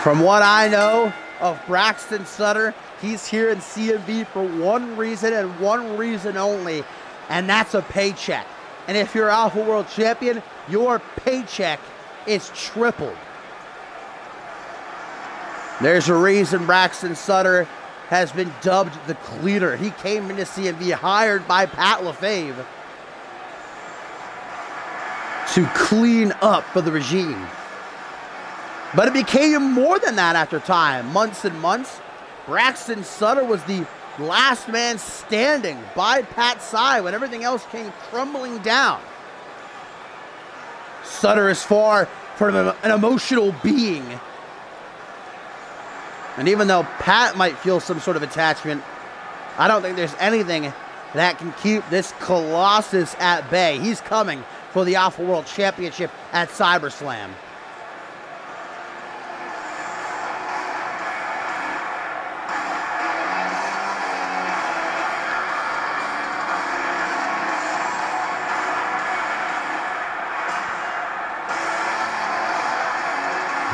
from what I know of Braxton Sutter, he's here in CMV for one reason and one reason only, and that's a paycheck. And if you're Alpha World Champion, your paycheck is tripled. There's a reason Braxton Sutter has been dubbed the cleaner. He came into CMV hired by Pat LaFave to clean up for the regime. But it became more than that after time. Months and months, Braxton Sutter was the last man standing by Pat's side when everything else came crumbling down. Sutter is far from an emotional being. And even though Pat might feel some sort of attachment, I don't think there's anything that can keep this Colossus at bay. He's coming for the Alpha World Championship at CyberSlam.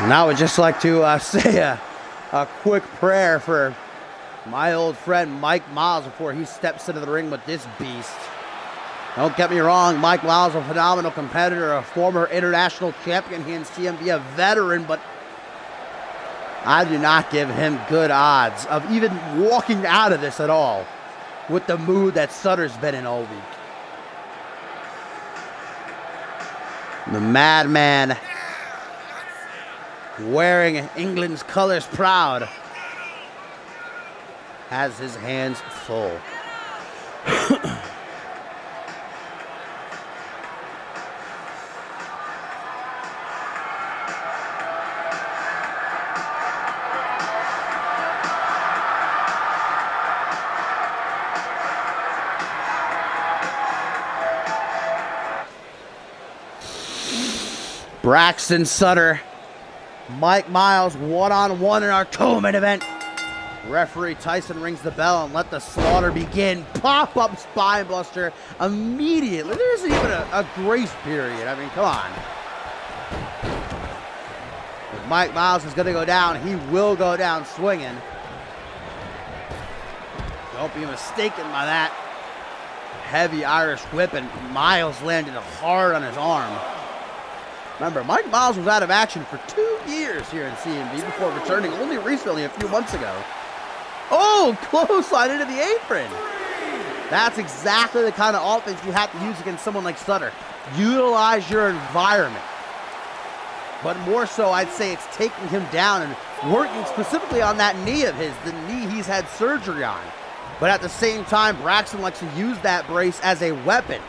And I would just like to say a quick prayer for my old friend Mike Miles before he steps into the ring with this beast. Don't get me wrong, Mike Miles is a phenomenal competitor, a former international champion here in CMV, a veteran, but I do not give him good odds of even walking out of this at all with the mood that Sutter's been in all week. The Madman, wearing England's colors proud, has his hands full. Braxton Sutter, Mike Miles, one-on-one in our co-main event. Referee Tyson rings the bell and let the slaughter begin. Pop-up spinebuster immediately. There isn't even a grace period. I mean, come on. If Mike Miles is going to go down, he will go down swinging. Don't be mistaken by that heavy Irish whip, and Miles landed hard on his arm. Remember, Mike Miles was out of action for 2 years here in CMV before returning only recently a few months ago. Oh, clothesline into the apron. That's exactly the kind of offense you have to use against someone like Sutter. Utilize your environment. But more so, I'd say it's taking him down and working specifically on that knee of his, the knee he's had surgery on. But at the same time, Braxton likes to use that brace as a weapon.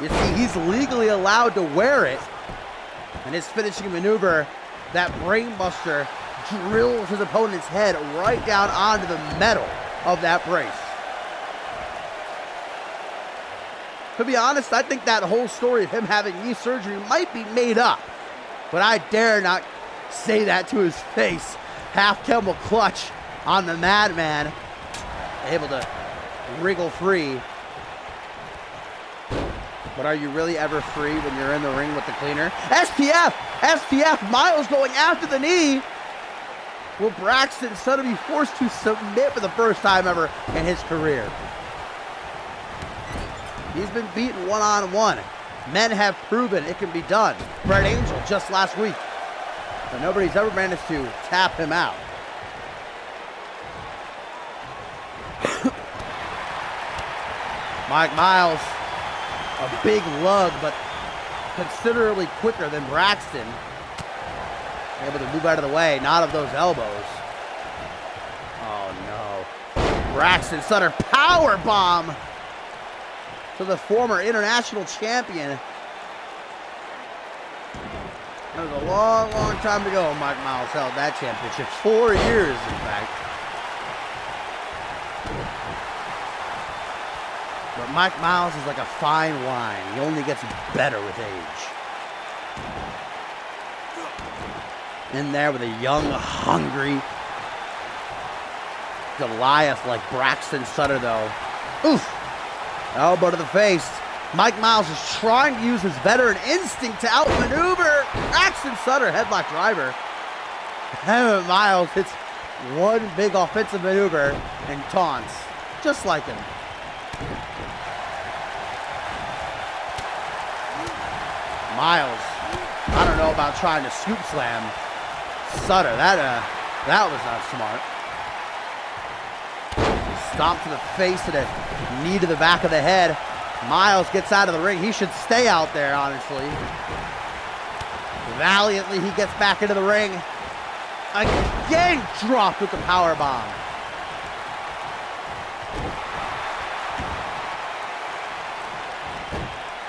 You see, he's legally allowed to wear it. And his finishing maneuver, that brainbuster, drills his opponent's head right down onto the metal of that brace. To be honest, I think that whole story of him having knee surgery might be made up. But I dare not say that to his face. Half camel clutch on the Madman. Able to wriggle free. But are you really ever free when you're in the ring with the cleaner? SPF, Miles going after the knee. Will Braxton Sutter be forced to submit for the first time ever in his career? He's been beaten one-on-one. Men have proven it can be done. Brett Angel just last week. But nobody's ever managed to tap him out. Mike Miles, a big lug, but considerably quicker than Braxton. Able to move out of the way, not of those elbows. Oh no. Braxton Sutter power bomb to the former international champion. It was a long, long time ago Mike Miles held that championship. 4 years, in fact. But Mike Miles is like a fine wine. He only gets better with age. In there with a young, hungry Goliath like Braxton Sutter, though. Oof! Elbow to the face. Mike Miles is trying to use his veteran instinct to outmaneuver Braxton Sutter, headlock driver. And Miles hits one big offensive maneuver and taunts, just like him. Miles, I don't know about trying to scoop slam Sutter. That was not smart. Stomp to the face and a knee to the back of the head. Miles gets out of the ring. He should stay out there, honestly. Valiantly, he gets back into the ring. Again, dropped with the power bomb.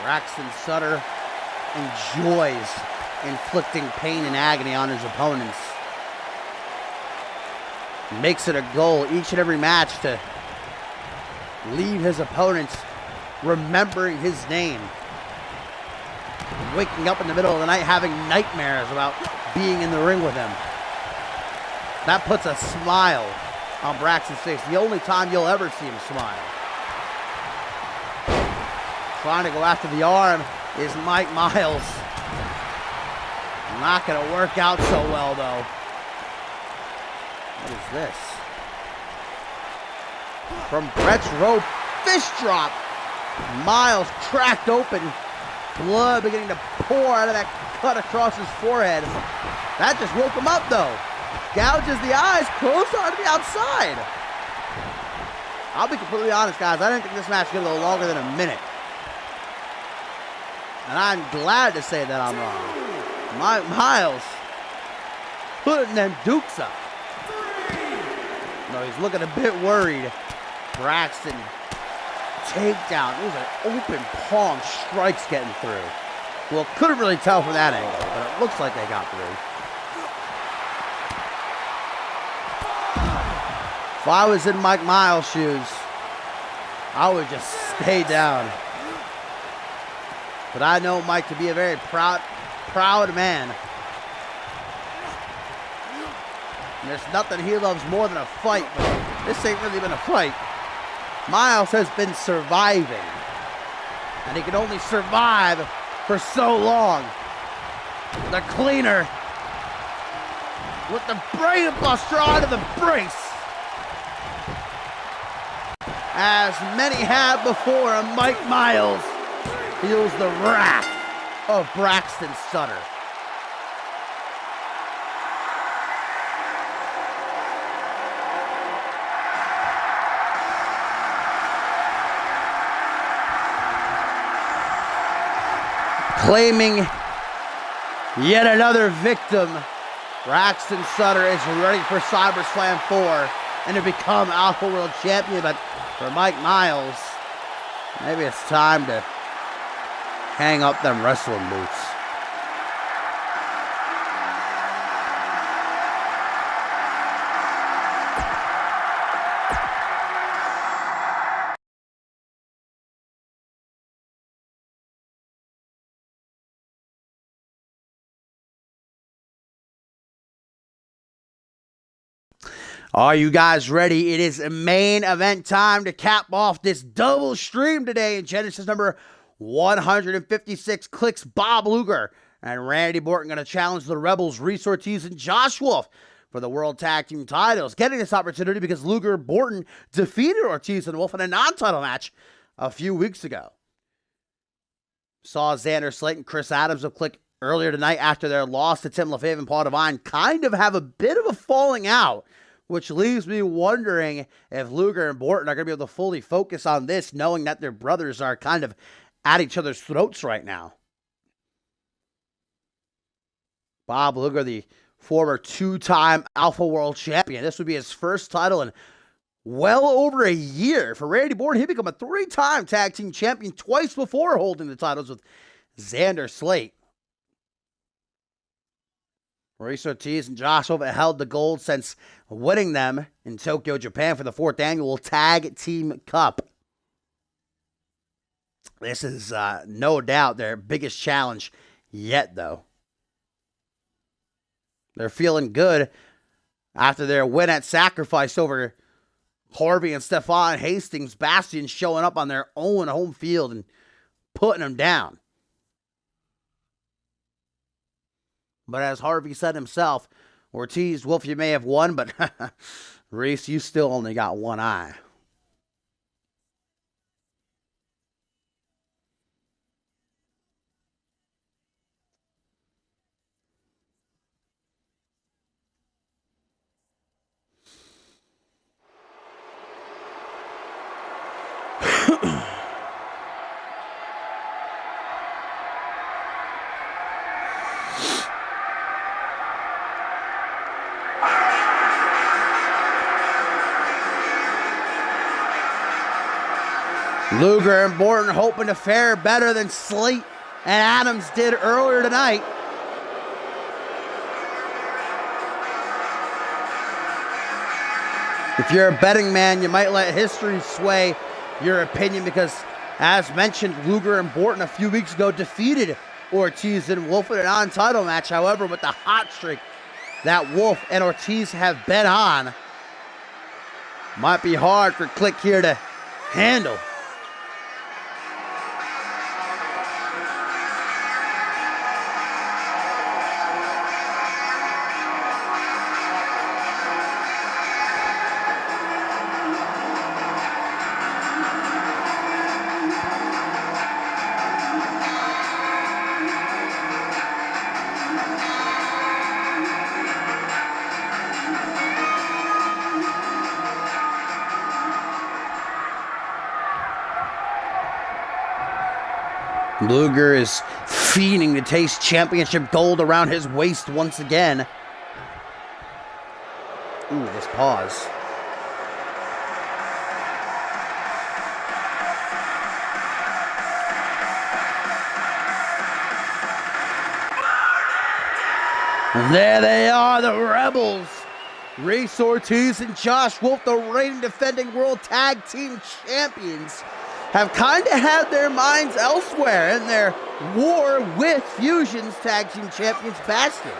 Braxton Sutter enjoys inflicting pain and agony on his opponents. Makes it a goal each and every match to leave his opponents remembering his name. Waking up in the middle of the night having nightmares about being in the ring with him. That puts a smile on Braxton's face. The only time you'll ever see him smile. Trying to go after the arm is Mike Miles. Not going to work out so well, though. What is this? From Brett's rope, fish drop. Miles cracked open. Blood beginning to pour out of that cut across his forehead. That just woke him up, though. Gouges the eyes, close on to the outside. I'll be completely honest, guys. I didn't think this match was going to go longer than a minute. And I'm glad to say that I'm wrong. Mike Miles putting them dukes up. No, he's looking a bit worried. Braxton takedown. It was an open palm strikes getting through. Well, couldn't really tell from that angle, but it looks like they got through. If I was in Mike Miles' shoes, I would just stay down. But I know Mike to be a very proud man. And there's nothing he loves more than a fight, but this ain't really been a fight. Miles has been surviving. And he can only survive for so long. The cleaner with the brain buster onto the brace. As many have before, and Mike Miles feels the wrath of Braxton Sutter. Claiming yet another victim, Braxton Sutter is ready for SummerSlam 4 and to become Alpha World Champion. But for Mike Miles, maybe it's time to hang up them wrestling boots. Are you guys ready? It is main event time to cap off this double stream today in Genesis number 156. Clicks Bob Luger and Randy Orton going to challenge the Rebels, Reese Ortiz and Josh Wolf for the World Tag Team titles. Getting this opportunity because Luger Orton defeated Ortiz and Wolf in a non-title match a few weeks ago. Saw Xander Slate and Chris Adams of Click earlier tonight after their loss to Tim LaFave and Paul Devine kind of have a bit of a falling out, which leaves me wondering if Luger and Orton are going to be able to fully focus on this, knowing that their brothers are kind of at each other's throats right now. Bob Luger, the former two-time Alpha World Champion. This would be his first title in well over a year for Randy Orton. He became a 3-time tag team champion twice before holding the titles with Xander Slate. Maurice Ortiz and Josh Wolf held the gold since winning them in Tokyo, Japan for the 4th annual Tag Team Cup. This is no doubt their biggest challenge yet, though. They're feeling good after their win at Sacrifice over Harvey and Stephon Hastings. Bastion showing up on their own home field and putting them down. But as Harvey said himself, Ortiz, Wolf, you may have won, but Reese, you still only got one eye. Luger and Borton hoping to fare better than Slate and Adams did earlier tonight. If you're a betting man, you might let history sway your opinion because, as mentioned, Luger and Borton a few weeks ago defeated Ortiz and Wolf in a non-title match. However, with the hot streak that Wolf and Ortiz have been on, might be hard for Click here to handle. Luger is fiending to taste championship gold around his waist once again. Ooh, this pause. And there they are, the Rebels. Reese Ortiz and Josh Wolf, the reigning defending World Tag Team Champions, have kind of had their minds elsewhere in their war with Fusion's Tag Team Champions Bastion.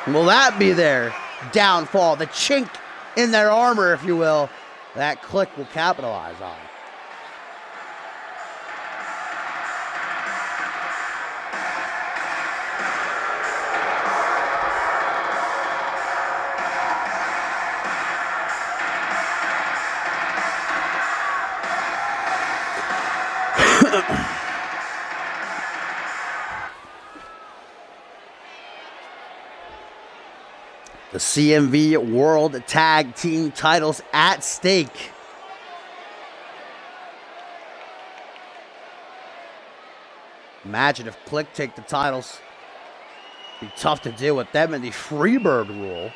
Will that be their downfall, the chink in their armor, if you will, that Click will capitalize on? The CMV World Tag Team titles at stake. Imagine if Click take the titles. Be tough to deal with them in the Freebird rule.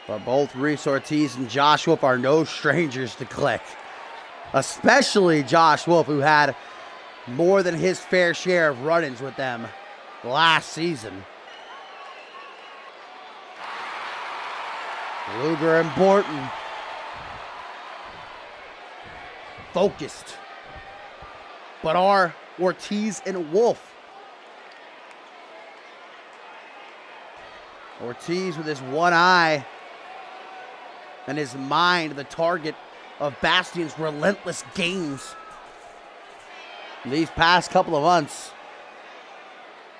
But both Reese Ortiz and Josh Wolf are no strangers to Click. Especially Josh Wolf, who had more than his fair share of run-ins with them last season. Luger and Borton focused. But are Ortiz and Wolf? Ortiz with his one eye and his mind the target of Bastion's relentless games. These past couple of months,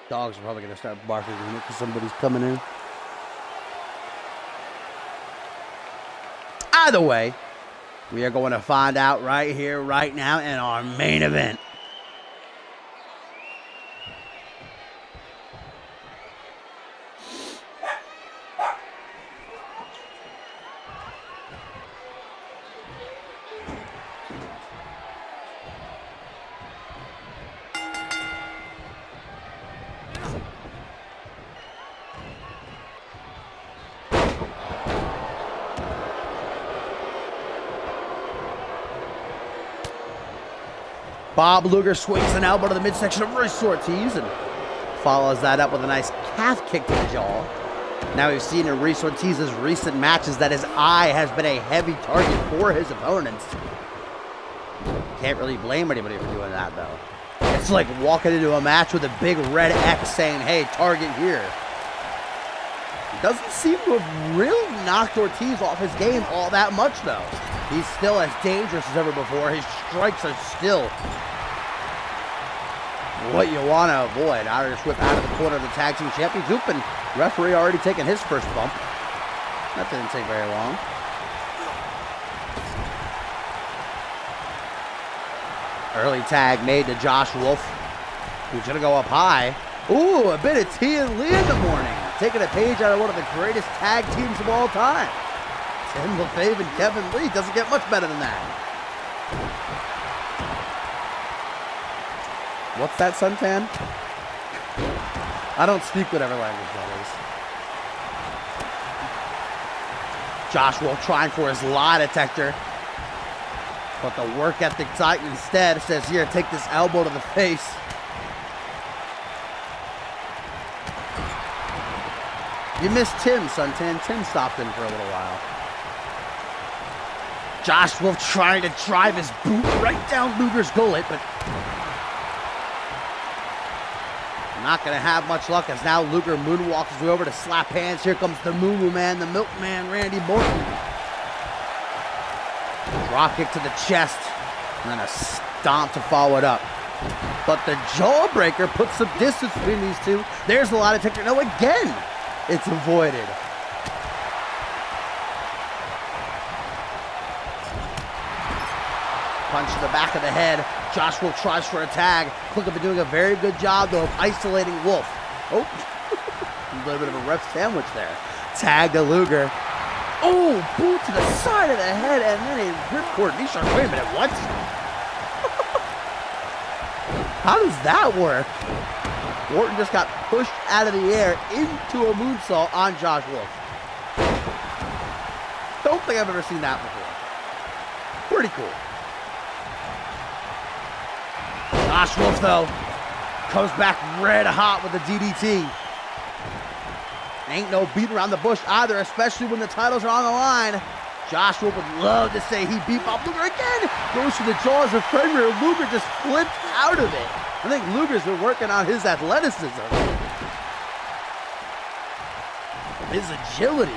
dogs are probably going to start barking because somebody's coming in. Either way, we are going to find out right here, right now, in our main event. Bob Luger swings an elbow to the midsection of Royce Ortiz and follows that up with a nice calf kick to the jaw. Now we've seen in Royce Ortiz's recent matches that his eye has been a heavy target for his opponents. Can't really blame anybody for doing that, though. It's like walking into a match with a big red X saying, hey, target here. He doesn't seem to have really knocked Ortiz off his game all that much, though. He's still as dangerous as ever before. His strikes are still what you want to avoid. Irish whip out of the corner of the tag team champions. Oop, and referee already taking his first bump. That didn't take very long. Early tag made to Josh Wolf, who's going to go up high. Ooh, a bit of T and Lee in the morning. Taking a page out of one of the greatest tag teams of all time. Tim LaFave and Kevin Lee. Doesn't get much better than that. What's that, suntan? I don't speak whatever language that is. Josh Wolf trying for his lie detector. But the work ethic Titan instead says, here, take this elbow to the face. You missed Tim, suntan. Tim stopped in for a little while. Josh Wolf trying to drive his boot right down Luger's gullet, but not going to have much luck as now Luger moonwalks his way over to slap hands. Here comes the Moo Man, the Milkman, Randy Orton. Drop kick to the chest, and then a stomp to follow it up. But the jawbreaker puts some distance between these two. There's a lot of technique. No, again, it's avoided. Punch to the back of the head. Josh Wolf tries for a tag. Click been doing a very good job, though, of isolating Wolf. Oh, a little bit of a ref sandwich there. Tag to Luger. Oh, boot to the side of the head, and then a ripcord knee shark. Wait a minute, what? How does that work? Orton just got pushed out of the air into a moonsault on Josh Wolf. Don't think I've ever seen that before. Pretty cool. Josh Wolf, though, comes back red hot with the DDT. Ain't no beat around the bush either, especially when the titles are on the line. Josh Wolf would love to say he beat Bob Luger again. Goes for the jaws of Frederick. Luger just flipped out of it. I think Luger's been working on his athleticism, his agility.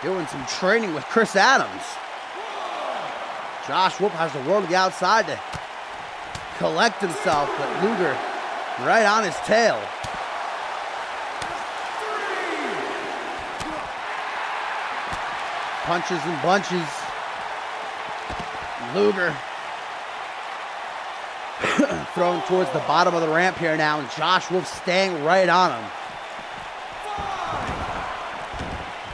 Doing some training with Chris Adams. Josh Wolf has the world to the outside to collect himself, but Luger right on his tail. Punches and bunches. Luger thrown towards the bottom of the ramp here now, and Josh Wolf staying right on him.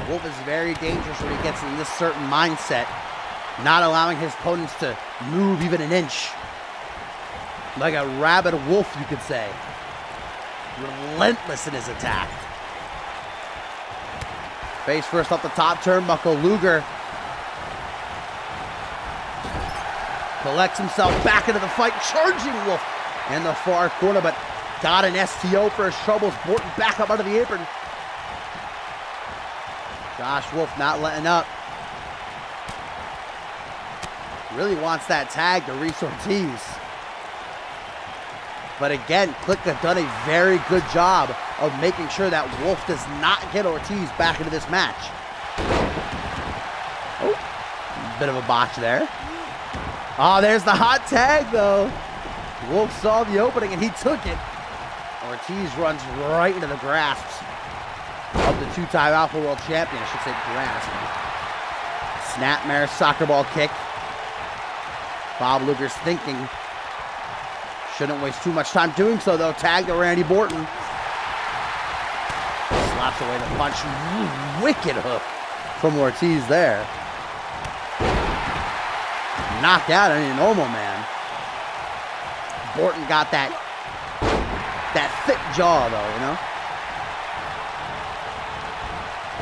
Wolf is very dangerous when he gets in this certain mindset, not allowing his opponents to move even an inch. Like a rabid wolf, you could say. Relentless in his attack. Face first off the top turnbuckle. Luger collects himself back into the fight, charging Wolf in the far corner, but got an STO for his troubles. Borton back up under the apron. Josh Wolf not letting up. Really wants that tag to Royce Ortiz. But again, Kliq have done a very good job of making sure that Wolf does not get Ortiz back into this match. Oh, bit of a botch there. Oh, there's the hot tag, though. Wolf saw the opening and he took it. Ortiz runs right into the grasps of the two-time Alpha World Champion. I should say grasp. Snapmare soccer ball kick. Bob Luger's thinking. Shouldn't waste too much time doing so, though. Tag to Randy Orton. Slaps away the punch. Wicked hook from Ortiz there. Knocked out any normal man. Orton got that thick jaw, though, you know.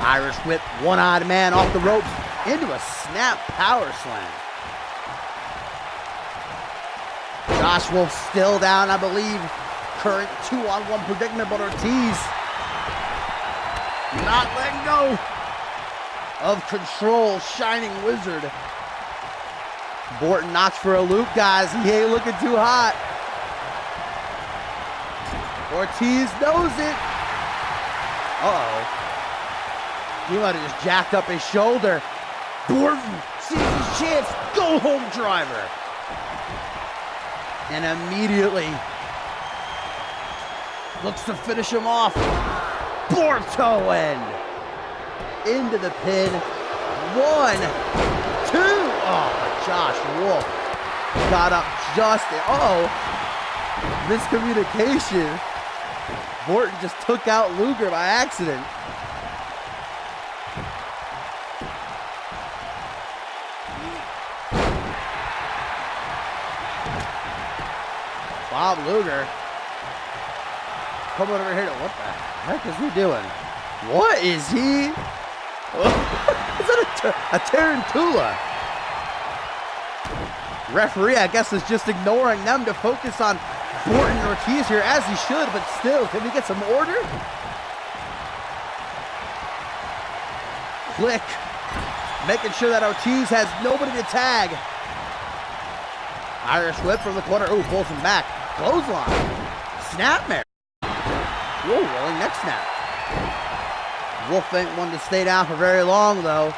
Irish whip, one-eyed man off the ropes into a snap power slam. Josh Wolf still down, I believe. Current 2-on-1 predicament, but Ortiz not letting go of control. Shining Wizard. Borton knocks for a loop, guys. He ain't looking too hot. Ortiz knows it. He might have just jacked up his shoulder. Borton sees his chance. Go home driver. And immediately looks to finish him off. Borto end. Into the pin. 1, 2. Oh, Josh Wolf got up just. Miscommunication. Borton just took out Luger by accident. Bob Luger coming over here to, what the heck is he doing? What is he? Is that a tarantula? Referee, I guess, is just ignoring them to focus on Borton and Ortiz here, as he should, but still, can we get some order? Click. Making sure that Ortiz has nobody to tag. Irish whip from the corner. Ooh, pulls him back. Clothesline. Snapmare. Whoa, rolling neck snap. Wolf ain't one to stay down for very long, though.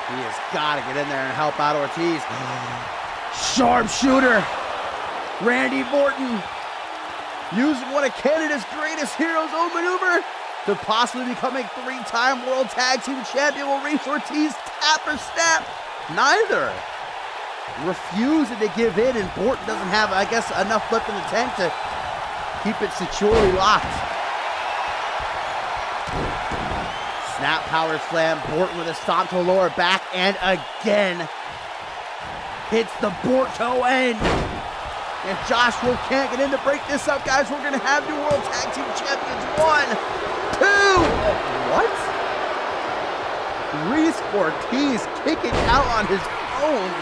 He has got to get in there and help out Ortiz. Sharpshooter. Randy Borton using one of Canada's greatest heroes' own maneuver to possibly become a 3-time World Tag Team Champion. Will Reese Ortiz tap or snap? Neither. Refusing to give in, and Borton doesn't have, I guess, enough left in the tank to keep it securely locked. Snap power slam. Borton with a stomp to the lower back, and again hits the Borto end. If Josh Wolf can't get in to break this up, guys, we're going to have new World Tag Team Champions. 1, 2. What? Reese Ortiz kicking out on his own.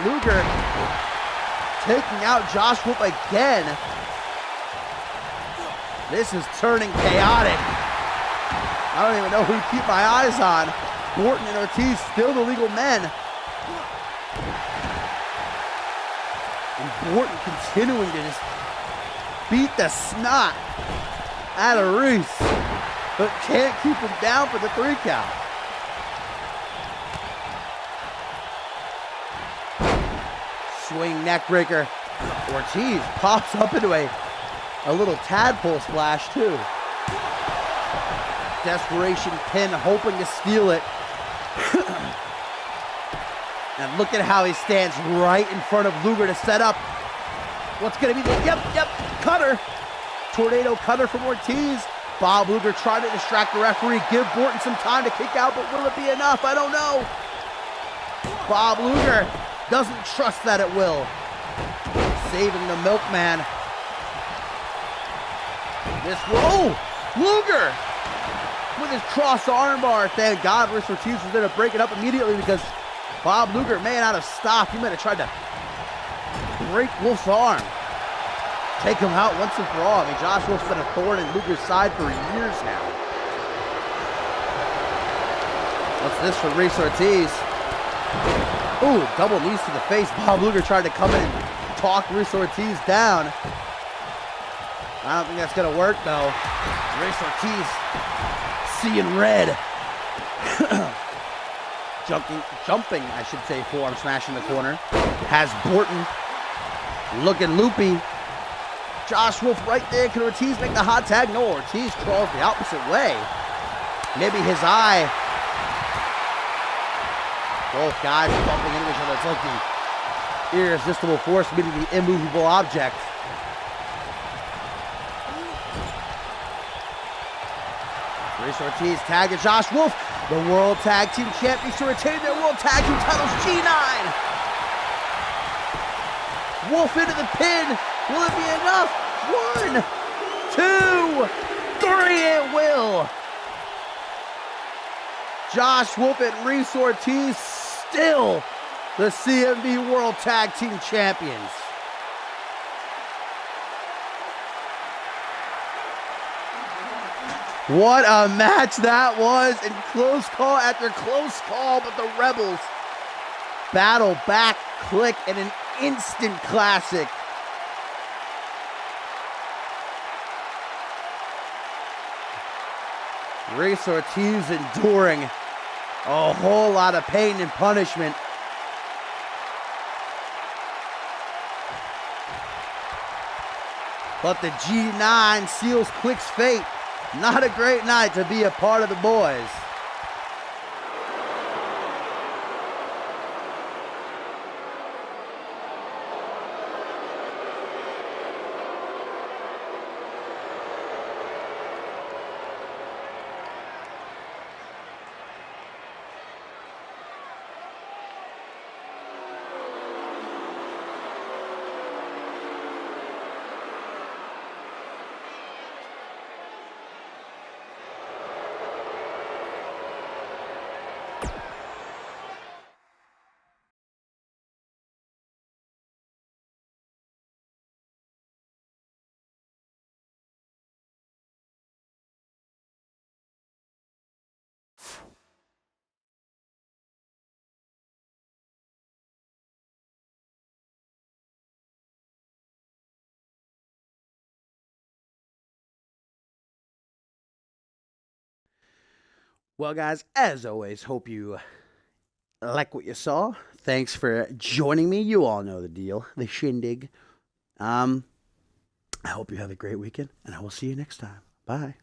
Luger taking out Josh Wolf again. This is turning chaotic. I don't even know who to keep my eyes on. Borton and Ortiz still the legal men. And Borton continuing to just beat the snot out of Reese, but can't keep him down for the 3 count. Swing neck breaker. Ortiz pops up into a little tadpole splash too. Desperation pin, hoping to steal it. And look at how he stands right in front of Luger to set up what's going to be the, cutter. Tornado cutter from Ortiz. Bob Luger trying to distract the referee, give Borton some time to kick out, but will it be enough? I don't know. Bob Luger doesn't trust that it will. Saving the milkman. Luger with his cross armbar. Thank God Reese Ortiz was there to break it up immediately, because Bob Luger may not have stopped. He might have tried to break Wolf's arm. Take him out once and for all. I mean, Josh Wolf's been a thorn in Luger's side for years now. What's this for Reese Ortiz? Ooh, double knees to the face. Bob Luger tried to come in and talk Reese Ortiz down. I don't think that's going to work, though. Reese Ortiz seeing red. Jumping, I should say, forearm smash in the corner. Has Borton looking loopy. Josh Wolf right there. Can Ortiz make the hot tag? No, Ortiz crawls the opposite way. Maybe his eye. Both guys bumping into each other. It's like the irresistible force meeting the immovable object. Reese Ortiz tagged Josh Wolf. The World Tag Team Champions to retain their World Tag Team titles. G9. Wolf into the pin. Will it be enough? 1, 2, 3. It will. Josh Wolf and Reese Ortiz still the CMV World Tag Team Champions. What a match that was, and close call after close call, but the Rebels battle back, click, and an instant classic. Reese Ortiz enduring a whole lot of pain and punishment. But the G9 seals Click's fate. Not a great night to be a part of the boys. Well, guys, as always, hope you like what you saw. Thanks for joining me. You all know the deal, the shindig. I hope you have a great weekend, and I will see you next time. Bye.